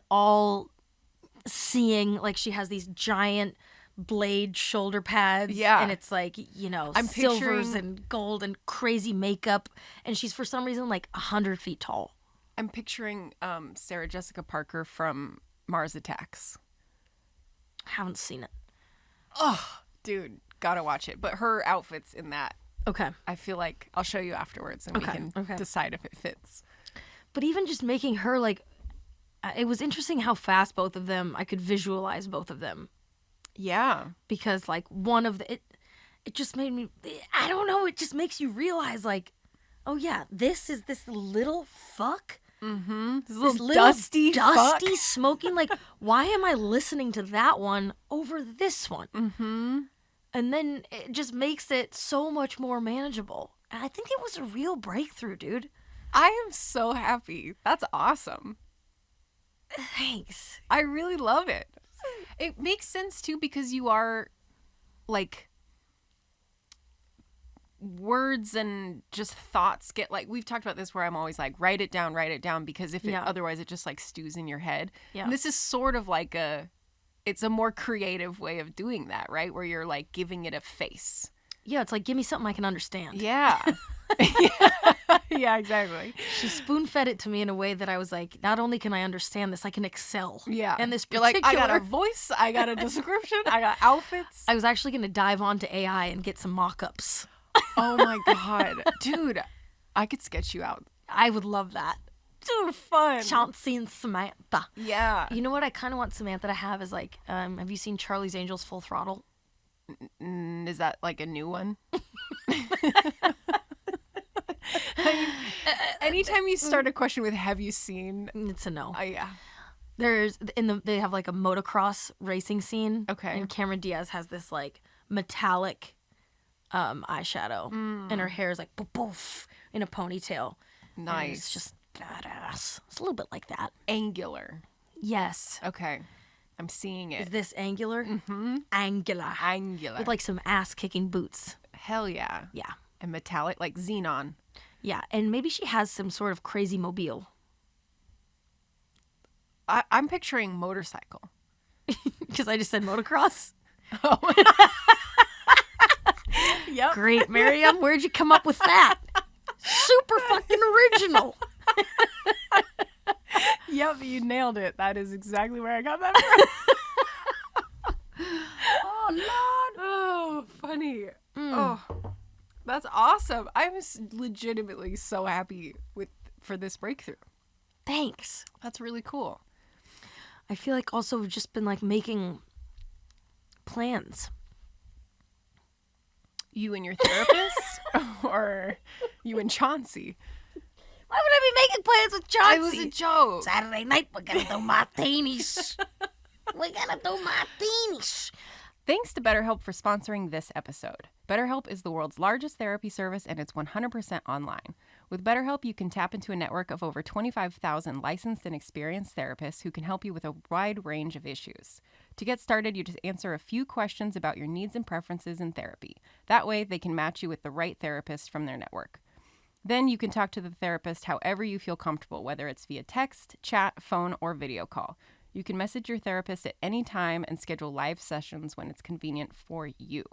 [SPEAKER 2] all-seeing. Like she has these giant blade shoulder pads.
[SPEAKER 1] Yeah.
[SPEAKER 2] And it's like, you know,
[SPEAKER 1] I'm
[SPEAKER 2] silvers
[SPEAKER 1] picturing-
[SPEAKER 2] and gold and crazy makeup. And she's for some reason like 100 feet tall.
[SPEAKER 1] I'm picturing Sarah Jessica Parker from Mars Attacks.
[SPEAKER 2] Haven't seen it.
[SPEAKER 1] Oh, dude. Gotta watch it. But her outfits in that,
[SPEAKER 2] Okay.
[SPEAKER 1] I feel like I'll show you afterwards and we
[SPEAKER 2] Okay,
[SPEAKER 1] can decide if it fits.
[SPEAKER 2] But even just making her like, it was interesting how fast both of them, I could visualize both of them.
[SPEAKER 1] Yeah.
[SPEAKER 2] Because like one of the, it just made me, I don't know, it just makes you realize like, oh yeah, this is this little fuck.
[SPEAKER 1] Mm-hmm. This little
[SPEAKER 2] Dusty,
[SPEAKER 1] fuck.
[SPEAKER 2] smoking. Like, why am I listening to that one over this one?
[SPEAKER 1] Mm-hmm.
[SPEAKER 2] And then it just makes it so much more manageable. And I think it was a real breakthrough, dude.
[SPEAKER 1] I am so happy. That's awesome.
[SPEAKER 2] Thanks.
[SPEAKER 1] I really love it. It makes sense too because you are like words and just thoughts get like we've talked about this where I'm always like write it down because if it otherwise it just like stews in your head.
[SPEAKER 2] Yeah.
[SPEAKER 1] And this is sort of like it's a more creative way of doing that, right? Where you're like giving it a face.
[SPEAKER 2] Yeah, it's like give me something I can understand.
[SPEAKER 1] Yeah. Yeah, exactly.
[SPEAKER 2] She spoon-fed it to me in a way that I was like, not only can I understand this, I can excel.
[SPEAKER 1] Yeah.
[SPEAKER 2] And this
[SPEAKER 1] You're
[SPEAKER 2] particular...
[SPEAKER 1] like, I got a voice, I got a description, I got outfits.
[SPEAKER 2] I was actually going to dive onto AI and get some mock-ups.
[SPEAKER 1] Oh my God. Dude, I could sketch you out.
[SPEAKER 2] I would love that.
[SPEAKER 1] Dude, fun.
[SPEAKER 2] Chauncey and Samantha.
[SPEAKER 1] Yeah.
[SPEAKER 2] You know what I kind of want Samantha to have is like, have you seen Charlie's Angels Full Throttle?
[SPEAKER 1] Is that like a new one? Anytime you start a question with "Have you seen?"
[SPEAKER 2] It's a no.
[SPEAKER 1] Yeah.
[SPEAKER 2] There's they have like a motocross racing scene.
[SPEAKER 1] Okay.
[SPEAKER 2] And Cameron Diaz has this like metallic eyeshadow, and her hair is like poof, poof in a ponytail.
[SPEAKER 1] Nice.
[SPEAKER 2] And it's just badass. It's a little bit like that.
[SPEAKER 1] Angular.
[SPEAKER 2] Yes.
[SPEAKER 1] Okay. I'm seeing it.
[SPEAKER 2] Is this angular?
[SPEAKER 1] Mm-hmm.
[SPEAKER 2] Angular.
[SPEAKER 1] Angular.
[SPEAKER 2] With like some ass kicking boots.
[SPEAKER 1] Hell yeah.
[SPEAKER 2] Yeah.
[SPEAKER 1] And metallic, like xenon.
[SPEAKER 2] Yeah, and maybe she has some sort of crazy mobile.
[SPEAKER 1] I'm picturing motorcycle.
[SPEAKER 2] Because I just said motocross.
[SPEAKER 1] Oh. Yep.
[SPEAKER 2] Great, Miriam. Where'd you come up with that? Super fucking original.
[SPEAKER 1] Yep, you nailed it. That is exactly where I got that from.
[SPEAKER 2] Oh, Lord.
[SPEAKER 1] Oh, funny. Oh, that's awesome. I'm legitimately so happy for this breakthrough.
[SPEAKER 2] Thanks.
[SPEAKER 1] That's really cool.
[SPEAKER 2] I feel like also we've just been like making plans.
[SPEAKER 1] You and your therapist? Or you and Chauncey?
[SPEAKER 2] Why would I be making plans with Chauncey?
[SPEAKER 1] It was a joke.
[SPEAKER 2] Saturday night, we're gonna do martinis. We're gonna do martinis.
[SPEAKER 1] Thanks to BetterHelp for sponsoring this episode. BetterHelp is the world's largest therapy service and it's 100% online. With BetterHelp, you can tap into a network of over 25,000 licensed and experienced therapists who can help you with a wide range of issues. To get started, you just answer a few questions about your needs and preferences in therapy. That way, they can match you with the right therapist from their network. Then you can talk to the therapist however you feel comfortable, whether it's via text, chat, phone, or video call. You can message your therapist at any time and schedule live sessions when it's convenient for you.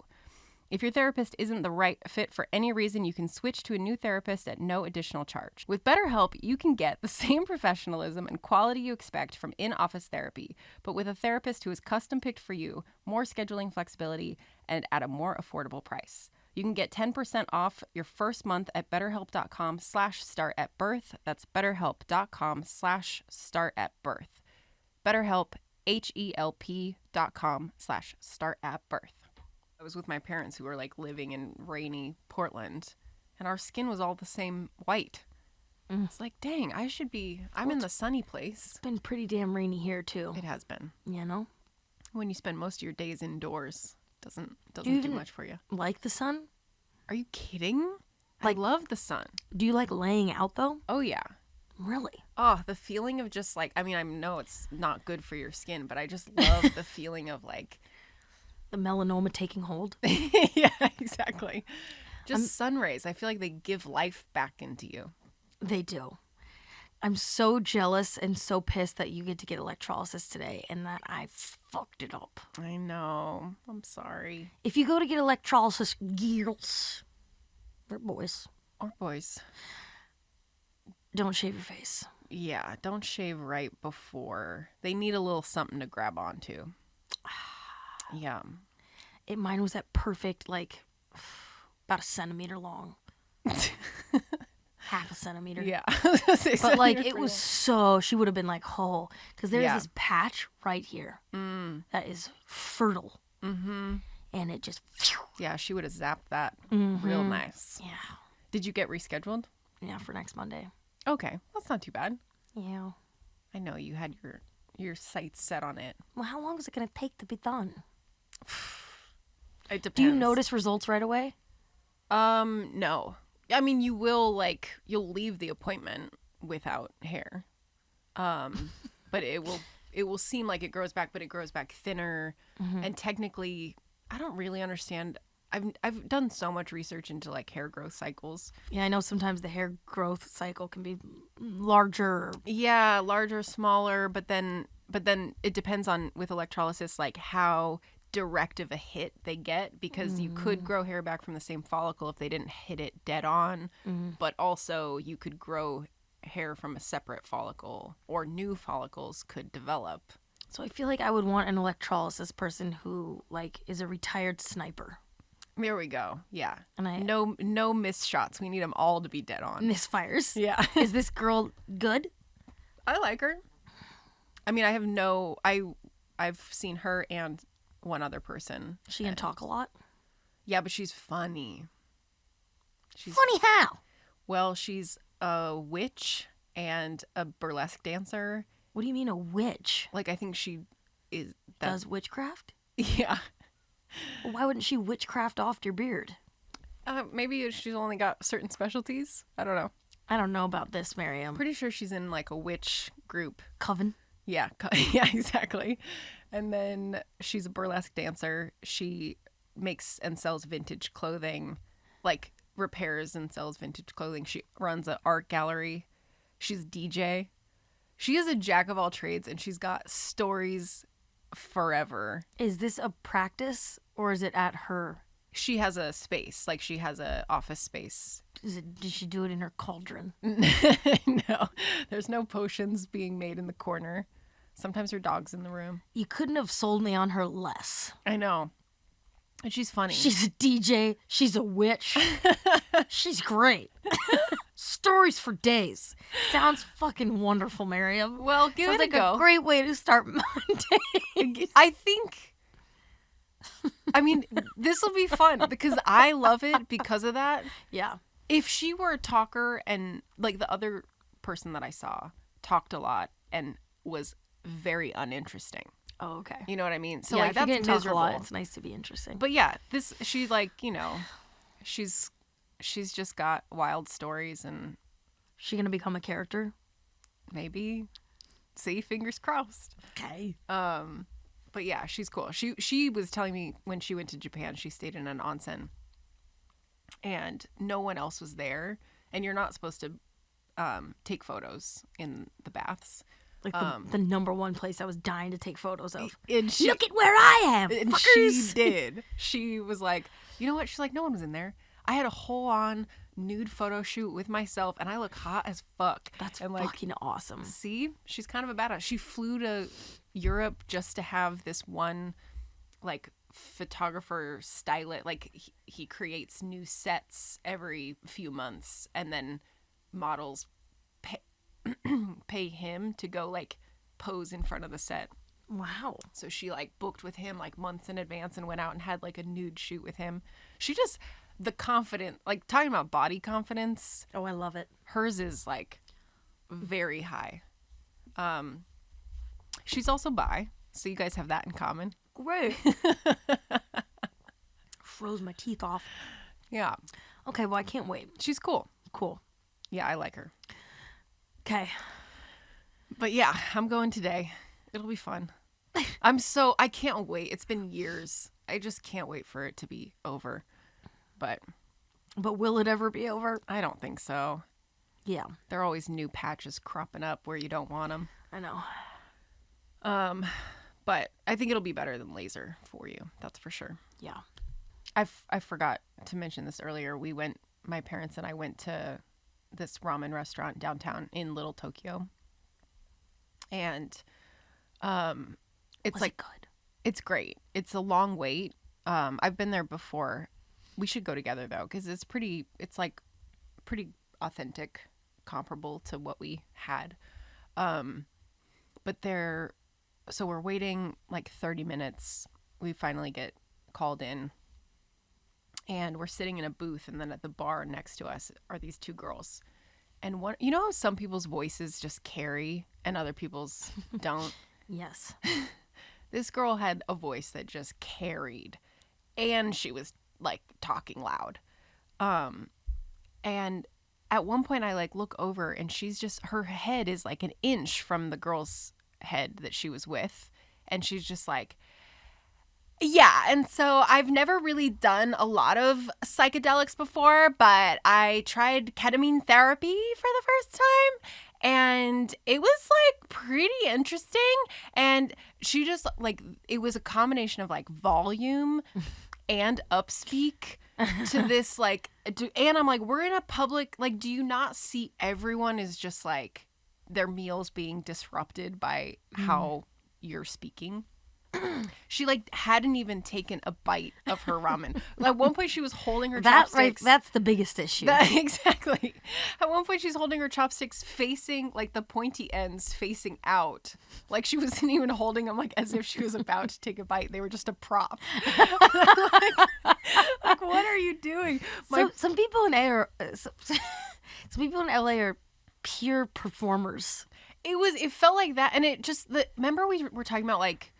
[SPEAKER 1] If your therapist isn't the right fit for any reason, you can switch to a new therapist at no additional charge. With BetterHelp, you can get the same professionalism and quality you expect from in-office therapy, but with a therapist who is custom-picked for you, more scheduling flexibility, and at a more affordable price. You can get 10% off your first month at betterhelp.com/startatbirth. That's betterhelp.com/startatbirth. BetterHelp, HELP.com/startatbirth. I was with my parents who were like living in rainy Portland, and our skin was all the same white. It's like, dang, I'm in the sunny place.
[SPEAKER 2] It's been pretty damn rainy here too.
[SPEAKER 1] It has been.
[SPEAKER 2] You know?
[SPEAKER 1] When you spend most of your days indoors, doesn't
[SPEAKER 2] you
[SPEAKER 1] do much for you.
[SPEAKER 2] Like the sun?
[SPEAKER 1] Are you kidding?
[SPEAKER 2] Like-
[SPEAKER 1] I love the sun.
[SPEAKER 2] Do you like laying out though?
[SPEAKER 1] Oh, yeah.
[SPEAKER 2] Really?
[SPEAKER 1] Oh, the feeling of just like, I mean, I know it's not good for your skin, but I just love the feeling of like...
[SPEAKER 2] The melanoma taking hold?
[SPEAKER 1] Yeah, exactly. Just sun rays. I feel like they give life back into you.
[SPEAKER 2] They do. I'm so jealous and so pissed that you get to get electrolysis today and that I fucked it up.
[SPEAKER 1] I know. I'm sorry.
[SPEAKER 2] If you go to get electrolysis, girls, or boys,
[SPEAKER 1] Or boys.
[SPEAKER 2] don't shave your face.
[SPEAKER 1] Yeah, don't shave right before. They need a little something to grab onto. Yeah.
[SPEAKER 2] Mine was that perfect, like, about a centimeter long. Half a centimeter.
[SPEAKER 1] Yeah.
[SPEAKER 2] But, like, it was so, she would have been like, oh, because there's
[SPEAKER 1] Yeah.
[SPEAKER 2] this patch right here that is fertile. Mm-hmm. And it just,
[SPEAKER 1] Yeah, she would have zapped that real nice.
[SPEAKER 2] yeah.
[SPEAKER 1] Did you get rescheduled?
[SPEAKER 2] Yeah, for next Monday.
[SPEAKER 1] Okay, that's not too bad.
[SPEAKER 2] Yeah.
[SPEAKER 1] I know you had your sights set on it.
[SPEAKER 2] Well, how long is it going to take to be done?
[SPEAKER 1] It depends.
[SPEAKER 2] Do you notice results right away?
[SPEAKER 1] No. I mean, you will, like, you'll leave the appointment without hair. But it will seem like it grows back, but it grows back thinner. And technically, I don't really understand. I've done so much research into, like, hair growth cycles.
[SPEAKER 2] Yeah, I know sometimes the hair growth cycle can be larger.
[SPEAKER 1] Yeah, larger, smaller, but then it depends on, with electrolysis, like, how direct of a hit they get, because you could grow hair back from the same follicle if they didn't hit it dead on, but also you could grow hair from a separate follicle, or new follicles could develop.
[SPEAKER 2] So I feel like I would want an electrolysis person who, like, is a retired sniper.
[SPEAKER 1] There we go. Yeah.
[SPEAKER 2] And
[SPEAKER 1] no missed shots. We need them all to be dead on.
[SPEAKER 2] Misfires.
[SPEAKER 1] Yeah.
[SPEAKER 2] Is this girl good?
[SPEAKER 1] I like her. I mean, I've seen her and one other person.
[SPEAKER 2] She can talk a lot.
[SPEAKER 1] Yeah, but she's funny. She's
[SPEAKER 2] Funny how?
[SPEAKER 1] Well, she's a witch and a burlesque dancer.
[SPEAKER 2] What do you mean a witch?
[SPEAKER 1] Like, I think she is
[SPEAKER 2] Does witchcraft?
[SPEAKER 1] Yeah.
[SPEAKER 2] Well, why wouldn't she witchcraft off your beard?
[SPEAKER 1] Maybe she's only got certain specialties. I don't know.
[SPEAKER 2] I don't know about this, Miriam.
[SPEAKER 1] Pretty sure she's in, like, a witch group.
[SPEAKER 2] Coven?
[SPEAKER 1] Yeah, yeah, exactly. And then she's a burlesque dancer. She makes and sells vintage clothing, like repairs and sells vintage clothing. She runs an art gallery. She's a DJ. She is a jack of all trades, and she's got stories forever.
[SPEAKER 2] Is this a practice or is it at her?
[SPEAKER 1] She has a space, like she has a office space.
[SPEAKER 2] Did she do it in her cauldron?
[SPEAKER 1] No, there's no potions being made in the corner. Sometimes her dog's in the room.
[SPEAKER 2] You couldn't have sold me on her less.
[SPEAKER 1] I know. And she's funny.
[SPEAKER 2] She's a DJ. She's a witch. She's great. Stories for days. Sounds fucking wonderful, Miriam.
[SPEAKER 1] Well, give
[SPEAKER 2] Sounds
[SPEAKER 1] it
[SPEAKER 2] like
[SPEAKER 1] a go.
[SPEAKER 2] a great way to start Monday.
[SPEAKER 1] I think, I mean, this will be fun because I love it because of that.
[SPEAKER 2] Yeah.
[SPEAKER 1] If she were a talker, and like the other person that I saw talked a lot and was very uninteresting.
[SPEAKER 2] Oh, okay.
[SPEAKER 1] You know what I mean? So
[SPEAKER 2] Yeah,
[SPEAKER 1] like
[SPEAKER 2] if you're
[SPEAKER 1] that's
[SPEAKER 2] getting to talk
[SPEAKER 1] miserable.
[SPEAKER 2] a lot, it's nice to be interesting.
[SPEAKER 1] But yeah, she like, you know, she's just got wild stories, and
[SPEAKER 2] she gonna become a character?
[SPEAKER 1] maybe, see, fingers crossed.
[SPEAKER 2] Okay.
[SPEAKER 1] But yeah, she's cool. She was telling me when she went to Japan, she stayed in an onsen, and no one else was there, and you're not supposed to take photos in the baths.
[SPEAKER 2] Like the number one place I was dying to take photos of.
[SPEAKER 1] And she,
[SPEAKER 2] Look at where I am,
[SPEAKER 1] and
[SPEAKER 2] fuckers!
[SPEAKER 1] she did. She was like, you know what? She's like, no one was in there. I had a whole on nude photo shoot with myself, and I look hot as fuck.
[SPEAKER 2] That's
[SPEAKER 1] and like,
[SPEAKER 2] fucking awesome.
[SPEAKER 1] see, she's kind of a badass. She flew to Europe just to have this one, like, photographer stylist. Like, he creates new sets every few months, and then models pay him to go, like, pose in front of the set.
[SPEAKER 2] Wow.
[SPEAKER 1] So she, like, booked with him, like, months in advance and went out and had, like, a nude shoot with him. She just, the confident, like, talking about body confidence.
[SPEAKER 2] Oh, I love it.
[SPEAKER 1] Hers is, like, very high. She's also bi, so you guys have that in common.
[SPEAKER 2] Great. Froze my teeth off.
[SPEAKER 1] Yeah.
[SPEAKER 2] Okay, well, I can't wait.
[SPEAKER 1] She's cool.
[SPEAKER 2] Cool.
[SPEAKER 1] Yeah, I like her.
[SPEAKER 2] Okay.
[SPEAKER 1] But yeah, I'm going today. It'll be fun. I can't wait. It's been years. I just can't wait for it to be over. But
[SPEAKER 2] will it ever be over?
[SPEAKER 1] I don't think so.
[SPEAKER 2] Yeah.
[SPEAKER 1] There are always new patches cropping up where you don't want them.
[SPEAKER 2] I know.
[SPEAKER 1] But I think it'll be better than laser for you. That's for sure.
[SPEAKER 2] Yeah.
[SPEAKER 1] I forgot to mention this earlier. My parents and I went to this ramen restaurant downtown in Little Tokyo. And it's
[SPEAKER 2] Was
[SPEAKER 1] like
[SPEAKER 2] it good?
[SPEAKER 1] it's great. It's a long wait. I've been there before. We should go together though, because it's like pretty authentic, comparable to what we had. But so we're waiting like 30 minutes. We finally get called in, and we're sitting in a booth, and then at the bar next to us are these two girls. And one, you know how some people's voices just carry and other people's don't?
[SPEAKER 2] Yes.
[SPEAKER 1] This girl had a voice that just carried, and she was like talking loud. And at one point I like look over, and her head is like an inch from the girl's head that she was with, and she's just like, yeah. And so I've never really done a lot of psychedelics before, but I tried ketamine therapy for the first time, and it was like pretty interesting. And she just like, it was a combination of like volume and upspeak to this like, and I'm like, we're in a public, like, do you not see everyone is just like their meals being disrupted by how you're speaking? She like hadn't even taken a bite of her ramen. At one point she was holding her chopsticks.
[SPEAKER 2] That's the biggest issue.
[SPEAKER 1] Exactly. At one point she's holding her chopsticks facing, like the pointy ends facing out. Like she wasn't even holding them like as if she was about to take a bite. They were just a prop. like what are you doing?
[SPEAKER 2] Some people in some people in LA are pure performers.
[SPEAKER 1] It felt like that, and it just remember we were talking about like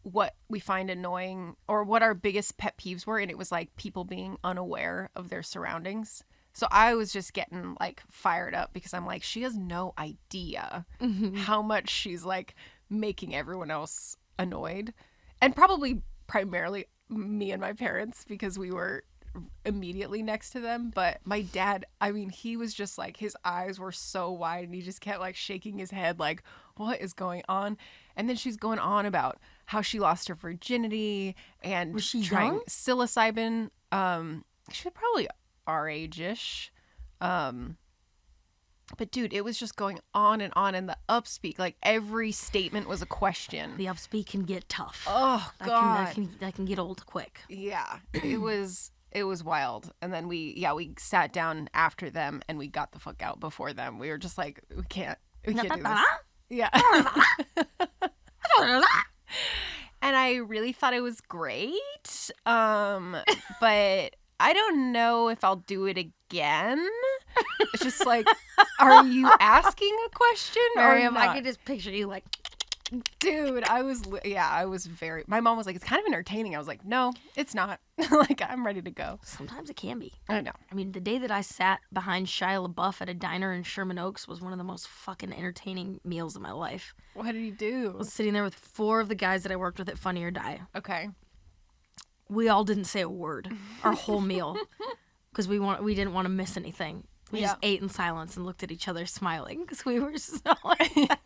[SPEAKER 1] what we find annoying or what our biggest pet peeves were, and it was like people being unaware of their surroundings. So I was just getting like fired up because I'm like, she has no idea how much she's like making everyone else annoyed, and probably primarily me and my parents because we were immediately next to them. But my dad, I mean, he was just like, his eyes were so wide and he just kept like shaking his head like, what is going on? And then she's going on about how she lost her virginity and
[SPEAKER 2] was she
[SPEAKER 1] trying
[SPEAKER 2] young?
[SPEAKER 1] psilocybin. She was probably our age-ish. But dude, it was just going on, and the upspeak, like every statement was a question.
[SPEAKER 2] The upspeak can get tough.
[SPEAKER 1] Oh God,
[SPEAKER 2] that can get old quick.
[SPEAKER 1] Yeah, it was wild. And then we sat down after them and we got the fuck out before them. We were just like, we can't do this. Yeah. And I really thought it was great. But I don't know if I'll do it again. It's just like, are you asking a question
[SPEAKER 2] Miriam,
[SPEAKER 1] or not?
[SPEAKER 2] I can just picture you like,
[SPEAKER 1] dude, I was very, my mom was like, it's kind of entertaining. I was like, no, it's not. Like, I'm ready to go.
[SPEAKER 2] sometimes it can be.
[SPEAKER 1] I know.
[SPEAKER 2] I mean, the day that I sat behind Shia LaBeouf at a diner in Sherman Oaks was one of the most fucking entertaining meals of my life.
[SPEAKER 1] What did he do?
[SPEAKER 2] I was sitting there with 4 of the guys that I worked with at Funny or Die.
[SPEAKER 1] Okay.
[SPEAKER 2] We all didn't say a word our whole meal because we didn't want to miss anything. We just ate in silence and looked at each other smiling because we were so excited.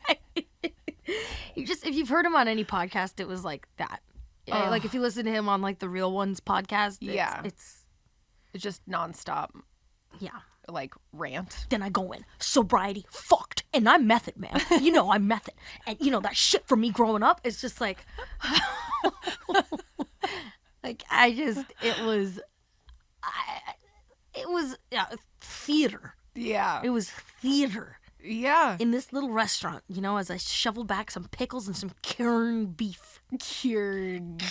[SPEAKER 2] If you've heard him on any podcast, it was like that. Like if you listen to him on like the Real Ones podcast, it's
[SPEAKER 1] just nonstop.
[SPEAKER 2] Yeah.
[SPEAKER 1] Like rant.
[SPEAKER 2] Then I go in, sobriety fucked, and I'm method, man. You know I'm method. And you know that shit from me growing up, it's just like like it was theater.
[SPEAKER 1] Yeah.
[SPEAKER 2] It was theater.
[SPEAKER 1] Yeah.
[SPEAKER 2] In this little restaurant, you know, as I shoveled back some pickles and some corned beef.
[SPEAKER 1] Corned.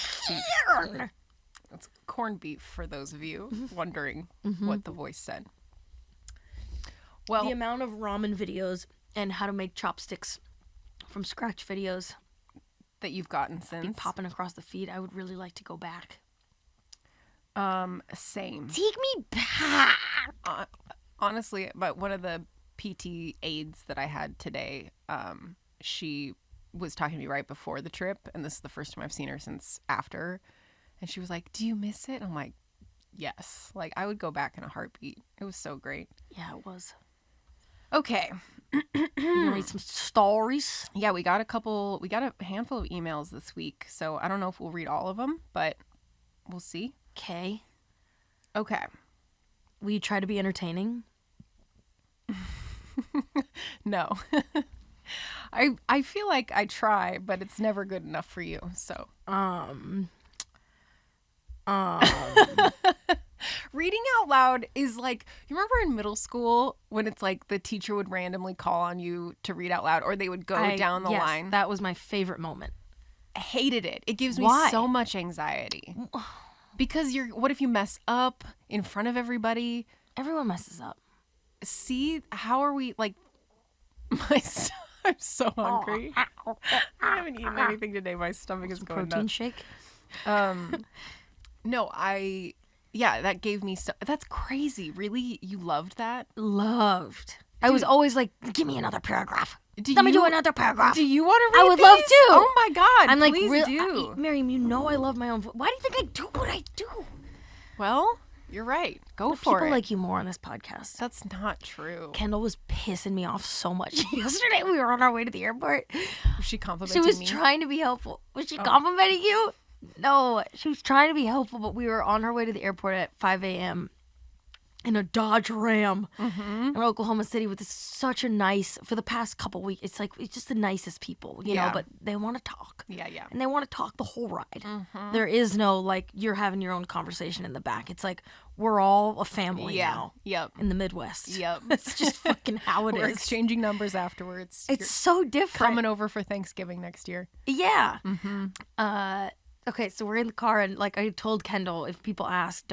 [SPEAKER 1] That's corned beef for those of you wondering what the voice said. Well,
[SPEAKER 2] the amount of ramen videos and how to make chopsticks from scratch videos
[SPEAKER 1] that you've gotten since
[SPEAKER 2] be popping across the feed, I would really like to go back.
[SPEAKER 1] Same.
[SPEAKER 2] Take me back.
[SPEAKER 1] Honestly, but one of the PT aides that I had today, she was talking to me right before the trip, and this is the first time I've seen her since after, and she was like, do you miss it? I'm like, yes. Like, I would go back in a heartbeat. It was so great.
[SPEAKER 2] Yeah, it was.
[SPEAKER 1] Okay.
[SPEAKER 2] You gonna read some stories?
[SPEAKER 1] Yeah, we got a handful of emails this week, so I don't know if we'll read all of them, but we'll see.
[SPEAKER 2] Okay.
[SPEAKER 1] Will
[SPEAKER 2] you try to be entertaining?
[SPEAKER 1] No. I feel like I try, but it's never good enough for you. So Reading out loud is like, you remember in middle school when it's like the teacher would randomly call on you to read out loud, or they would go down the
[SPEAKER 2] yes,
[SPEAKER 1] line?
[SPEAKER 2] That was my favorite moment.
[SPEAKER 1] I hated it. It gives me
[SPEAKER 2] Why?
[SPEAKER 1] so much anxiety. Because what if you mess up in front of everybody?
[SPEAKER 2] Everyone messes up.
[SPEAKER 1] See, how are we like? I'm so hungry. I haven't eaten anything today. My stomach is going
[SPEAKER 2] Protein
[SPEAKER 1] nuts.
[SPEAKER 2] shake.
[SPEAKER 1] No, that gave me that's crazy. Really? You loved that?
[SPEAKER 2] Loved. I was always like, give me another paragraph.
[SPEAKER 1] Do
[SPEAKER 2] Let me do
[SPEAKER 1] you-
[SPEAKER 2] another paragraph.
[SPEAKER 1] Do you want to read
[SPEAKER 2] I would
[SPEAKER 1] these?
[SPEAKER 2] love to.
[SPEAKER 1] Oh my god.
[SPEAKER 2] I'm like,
[SPEAKER 1] please do.
[SPEAKER 2] Miriam, you know I love my own voice. Why do you think I do what I do?
[SPEAKER 1] Well, you're right. Go for
[SPEAKER 2] People
[SPEAKER 1] it.
[SPEAKER 2] like you more on this podcast.
[SPEAKER 1] That's not true.
[SPEAKER 2] Kendall was pissing me off so much yesterday. We were on our way to the airport.
[SPEAKER 1] Was she complimenting
[SPEAKER 2] She was
[SPEAKER 1] me?
[SPEAKER 2] trying to be helpful. Was she complimenting you? No, she was trying to be helpful, but we were on our way to the airport at 5 a.m. in a Dodge Ram in Oklahoma City with such a nice, for the past couple weeks, it's just the nicest people, you know, but they want to talk.
[SPEAKER 1] Yeah.
[SPEAKER 2] And they want to talk the whole ride. There is no, like, you're having your own conversation in the back. It's like, we're all a family now.
[SPEAKER 1] Yep.
[SPEAKER 2] In the Midwest.
[SPEAKER 1] Yep.
[SPEAKER 2] It's just fucking how it
[SPEAKER 1] We're
[SPEAKER 2] is.
[SPEAKER 1] exchanging numbers afterwards.
[SPEAKER 2] It's so different.
[SPEAKER 1] coming over for Thanksgiving next year.
[SPEAKER 2] Yeah. Okay, so we're in the car, and like I told Kendall, if people ask,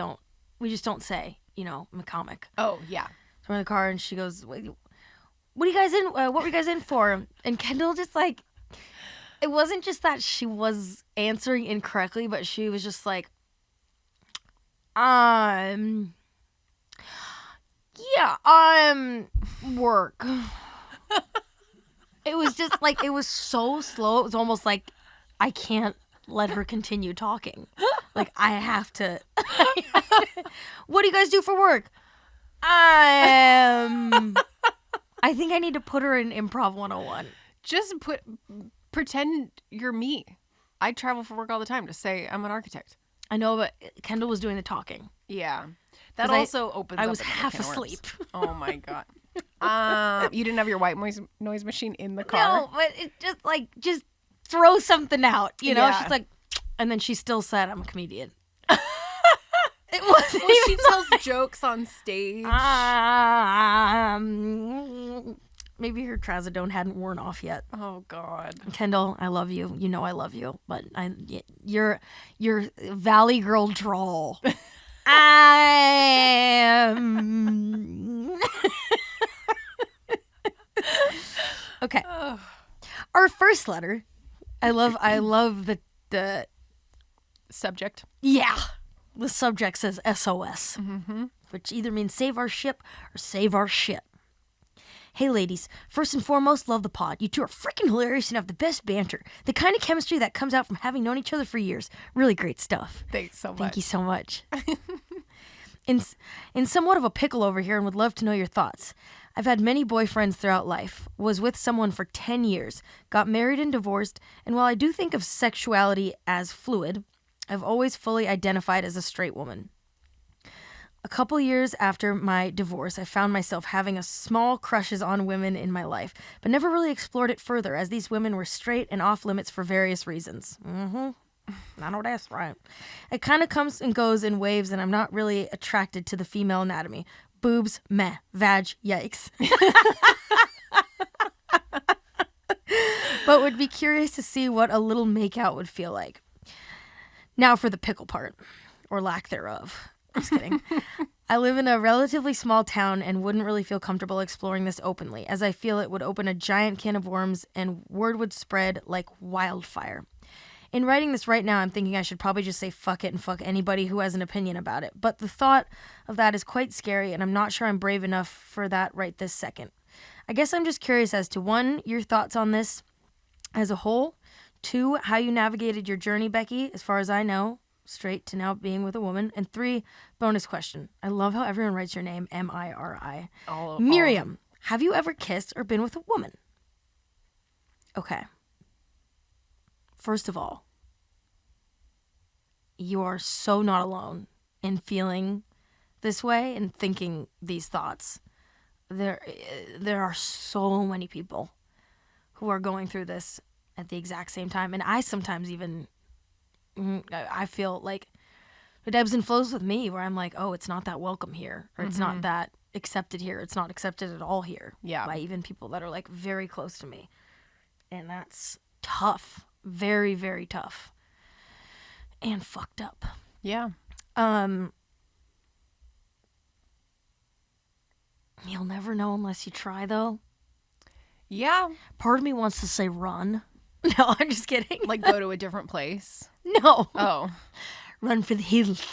[SPEAKER 2] we just don't say, you know, I'm a comic.
[SPEAKER 1] Oh, yeah.
[SPEAKER 2] So we're in the car, and she goes, what are you guys in? What were you guys in for? And Kendall just like, it wasn't just that she was answering incorrectly, but she was just like, work. It was just like, it was so slow. It was almost like I can't let her continue talking. Like, I have to. What do you guys do for work? I think I need to put her in Improv 101.
[SPEAKER 1] Just pretend you're me. I travel for work all the time to say I'm an architect.
[SPEAKER 2] I know, but Kendall was doing the talking.
[SPEAKER 1] Yeah. That
[SPEAKER 2] 'Cause
[SPEAKER 1] also opens up.
[SPEAKER 2] I was
[SPEAKER 1] another
[SPEAKER 2] half
[SPEAKER 1] can of worms.
[SPEAKER 2] asleep.
[SPEAKER 1] Oh my god. You didn't have your white noise machine in the car?
[SPEAKER 2] No, but it just throw something out, you know?
[SPEAKER 1] Yeah.
[SPEAKER 2] She's like, and then she still said, I'm a comedian. It wasn't
[SPEAKER 1] Well, she
[SPEAKER 2] even
[SPEAKER 1] tells jokes on stage.
[SPEAKER 2] Maybe her trazodone hadn't worn off yet.
[SPEAKER 1] Oh god.
[SPEAKER 2] Kendall, I love you. You know I love you, but your Valley Girl drawl. Okay. Our first letter. I love the
[SPEAKER 1] Subject.
[SPEAKER 2] yeah. The subject says SOS, which either means save our ship or save our shit. Hey ladies, first and foremost, love the pod. You two are freaking hilarious and have the best banter. The kind of chemistry that comes out from having known each other for years. Really great stuff.
[SPEAKER 1] Thanks so much.
[SPEAKER 2] Thank you so much. in somewhat of a pickle over here and would love to know your thoughts. I've had many boyfriends throughout life, was with someone for 10 years, got married and divorced, and while I do think of sexuality as fluid, I've always fully identified as a straight woman. A couple years after my divorce, I found myself having a small crushes on women in my life, but never really explored it further as these women were straight and off limits for various reasons. I know that's right. It kind of comes and goes in waves, and I'm not really attracted to the female anatomy. Boobs, meh. Vag, yikes. But would be curious to see what a little makeout would feel like. Now for the pickle part, or lack thereof. Just kidding. I live in a relatively small town and wouldn't really feel comfortable exploring this openly, as I feel it would open a giant can of worms and word would spread like wildfire. In writing this right now, I'm thinking I should probably just say fuck it and fuck anybody who has an opinion about it. But the thought of that is quite scary, and I'm not sure I'm brave enough for that right this second. I guess I'm just curious as to 1, your thoughts on this as a whole, 2, how you navigated your journey, Becky, as far as I know, straight to now being with a woman, and 3, bonus question. I love how everyone writes your name, Miri. Miriam, have you ever kissed or been with a woman? Okay. First of all, you are so not alone in feeling this way and thinking these thoughts. There are so many people who are going through this at the exact same time. And I sometimes even, I feel like It ebbs and flows with me where I'm like, oh, it's not that welcome here, or it's not that accepted here. It's not accepted at all here.
[SPEAKER 1] Yeah.
[SPEAKER 2] By even people that are like very close to me. And that's tough. Very, very tough. And fucked up.
[SPEAKER 1] Yeah.
[SPEAKER 2] You'll never know unless you try, though.
[SPEAKER 1] Yeah.
[SPEAKER 2] Part of me wants to say run. No, I'm just kidding.
[SPEAKER 1] Like go to a different place.
[SPEAKER 2] No.
[SPEAKER 1] Oh.
[SPEAKER 2] Run for the hills.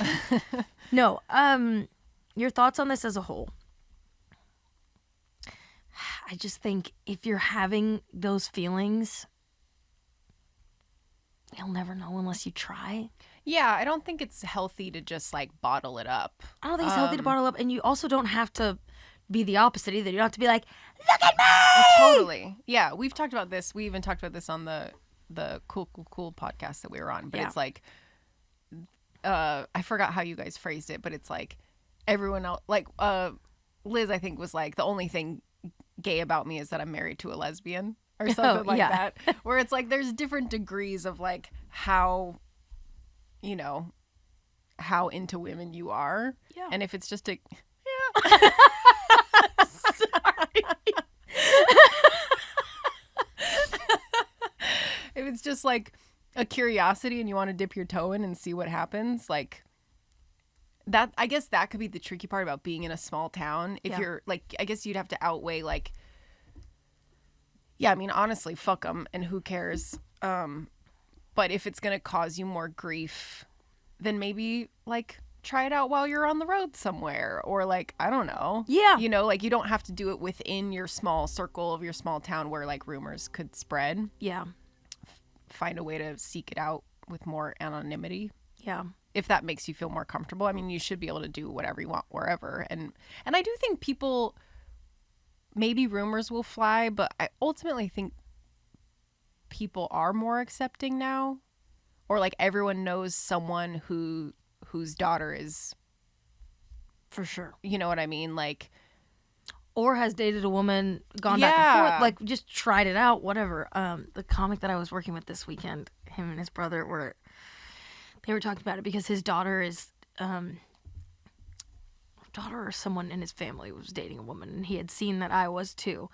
[SPEAKER 2] No. Your thoughts on this as a whole. I just think if you're having those feelings, you'll never know unless you try.
[SPEAKER 1] Yeah, I don't think it's healthy to just like bottle it up.
[SPEAKER 2] I don't think it's healthy to bottle up, and you also don't have to be the opposite either. You don't have to be like, look at me!
[SPEAKER 1] Totally. Yeah, we've talked about this. We even talked about this on the cool podcast that we were on. But it's like, I forgot how you guys phrased it, but it's like everyone else, like Liz, I think was like, the only thing gay about me is that I'm married to a lesbian or something like that. Where it's like there's different degrees of like how, you know, how into women you are.
[SPEAKER 2] Yeah.
[SPEAKER 1] And if it's just a if it's just like a curiosity and you want to dip your toe in and see what happens, like that, I guess that could be the tricky part about being in a small town. If you're like, I guess you'd have to outweigh like, yeah, I mean, honestly, fuck them and who cares? But if it's going to cause you more grief, then maybe like try it out while you're on the road somewhere, or like, I don't know.
[SPEAKER 2] Yeah.
[SPEAKER 1] You know, like you don't have to do it within your small circle of your small town where like rumors could spread.
[SPEAKER 2] Yeah.
[SPEAKER 1] Find a way to seek it out with more anonymity.
[SPEAKER 2] Yeah.
[SPEAKER 1] If that makes you feel more comfortable. I mean, you should be able to do whatever you want wherever. And I do think people, maybe rumors will fly, but I ultimately think people are more accepting now. Or like everyone knows someone whose daughter is,
[SPEAKER 2] For sure.
[SPEAKER 1] you know what I mean? Like,
[SPEAKER 2] or has dated a woman, gone back and forth, like just tried it out, whatever. The comic that I was working with this weekend, him and his brother were talking about it because his daughter is, daughter or someone in his family was dating a woman, and he had seen that I was too,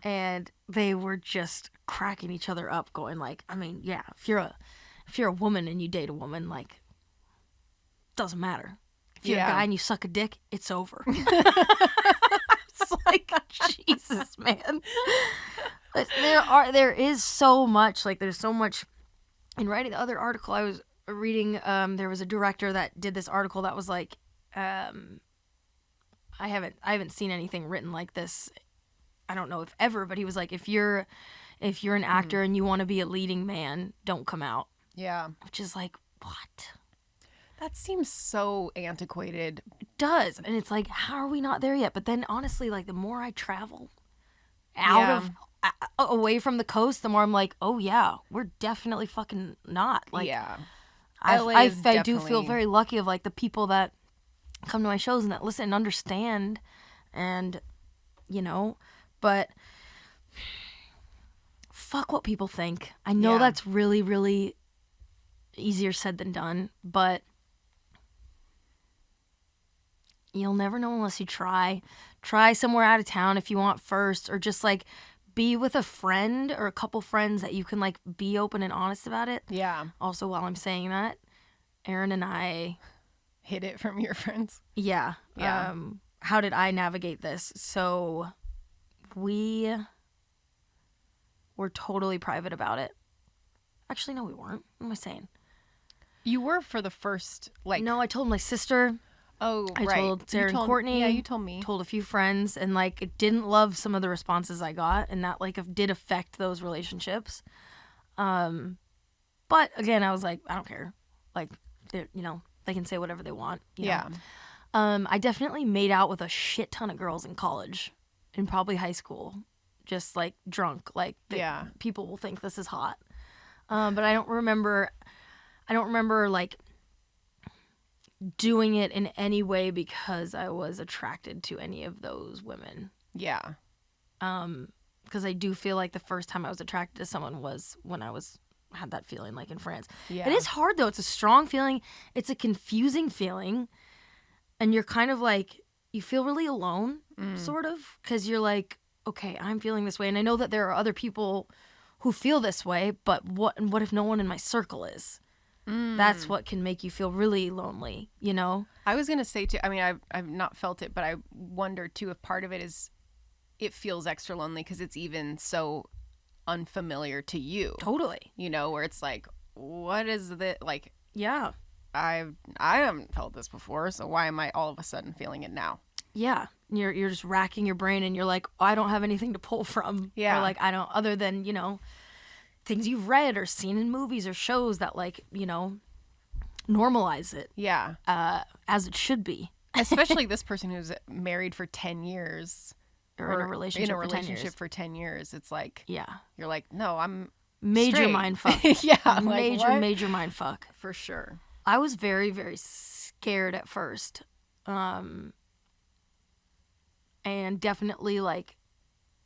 [SPEAKER 2] and they were just cracking each other up, going like, I mean, yeah, if you're a woman and you date a woman, like, doesn't matter. If you're a guy and you suck a dick, it's over. It's like, Jesus, man. But there is so much, like, there's so much. In writing the other article I was reading, there was a director that did this article that was like, I haven't seen anything written like this. I don't know if ever, but he was like, if you're an actor and you want to be a leading man, don't come out.
[SPEAKER 1] yeah.
[SPEAKER 2] Which is like, what?
[SPEAKER 1] That seems so antiquated.
[SPEAKER 2] It does. And it's like, how are we not there yet? But then honestly, like, the more I travel away from the coast, the more I'm like, oh yeah, we're definitely fucking not. Like,
[SPEAKER 1] yeah.
[SPEAKER 2] I do feel very lucky of like the people that come to my shows and that listen and understand, and you know, but fuck what people think. I know that's really, really easier said than done, but you'll never know unless you try. Try somewhere out of town if you want first, or just like be with a friend or a couple friends that you can like be open and honest about it.
[SPEAKER 1] Yeah.
[SPEAKER 2] Also, while I'm saying that, Aaron and I
[SPEAKER 1] hid it from your friends.
[SPEAKER 2] Yeah. How did I navigate this? So we were totally private about it. Actually, no, we weren't. What am I saying?
[SPEAKER 1] You were for the first, like...
[SPEAKER 2] No, I told my sister.
[SPEAKER 1] Oh,
[SPEAKER 2] I
[SPEAKER 1] right.
[SPEAKER 2] told Sarah and Courtney.
[SPEAKER 1] Yeah, you told me.
[SPEAKER 2] Told a few friends, and like, it didn't love some of the responses I got, and that like did affect those relationships. But again, I was like, I don't care. Like, you know, they can say whatever they want. You know? I definitely made out with a shit ton of girls in college, and probably high school, just like drunk. Like, people will think this is hot. But I don't remember like doing it in any way because I was attracted to any of those women.
[SPEAKER 1] Yeah.
[SPEAKER 2] Because I do feel like the first time I was attracted to someone was when I was had that feeling like in France.
[SPEAKER 1] Yeah.
[SPEAKER 2] It is hard though. It's a strong feeling. It's a confusing feeling. And you're kind of like, you feel really alone, sort of, because you're like, okay, I'm feeling this way. And I know that there are other people who feel this way, but what if no one in my circle is? That's what can make you feel really lonely, you know?
[SPEAKER 1] I was going to say, too, I mean, I've not felt it, but I wonder, too, if part of it is it feels extra lonely because it's even so unfamiliar to you.
[SPEAKER 2] Totally.
[SPEAKER 1] You know, where it's like, what is the, like,
[SPEAKER 2] Yeah.
[SPEAKER 1] I haven't felt this before, so why am I all of a sudden feeling it now?
[SPEAKER 2] Yeah. You're just racking your brain and you're like, oh, I don't have anything to pull from.
[SPEAKER 1] Yeah.
[SPEAKER 2] Or like, I don't, other than, you know, things you've read or seen in movies or shows that like, you know, normalize it.
[SPEAKER 1] Yeah.
[SPEAKER 2] As it should be.
[SPEAKER 1] Especially this person who's married for 10 years.
[SPEAKER 2] Or in a relationship,
[SPEAKER 1] for 10 years. It's like,
[SPEAKER 2] yeah.
[SPEAKER 1] You're like, no, I'm
[SPEAKER 2] major
[SPEAKER 1] straight.
[SPEAKER 2] mind fuck.
[SPEAKER 1] Yeah.
[SPEAKER 2] Major mind fuck.
[SPEAKER 1] For sure.
[SPEAKER 2] I was very, very scared at first. And definitely like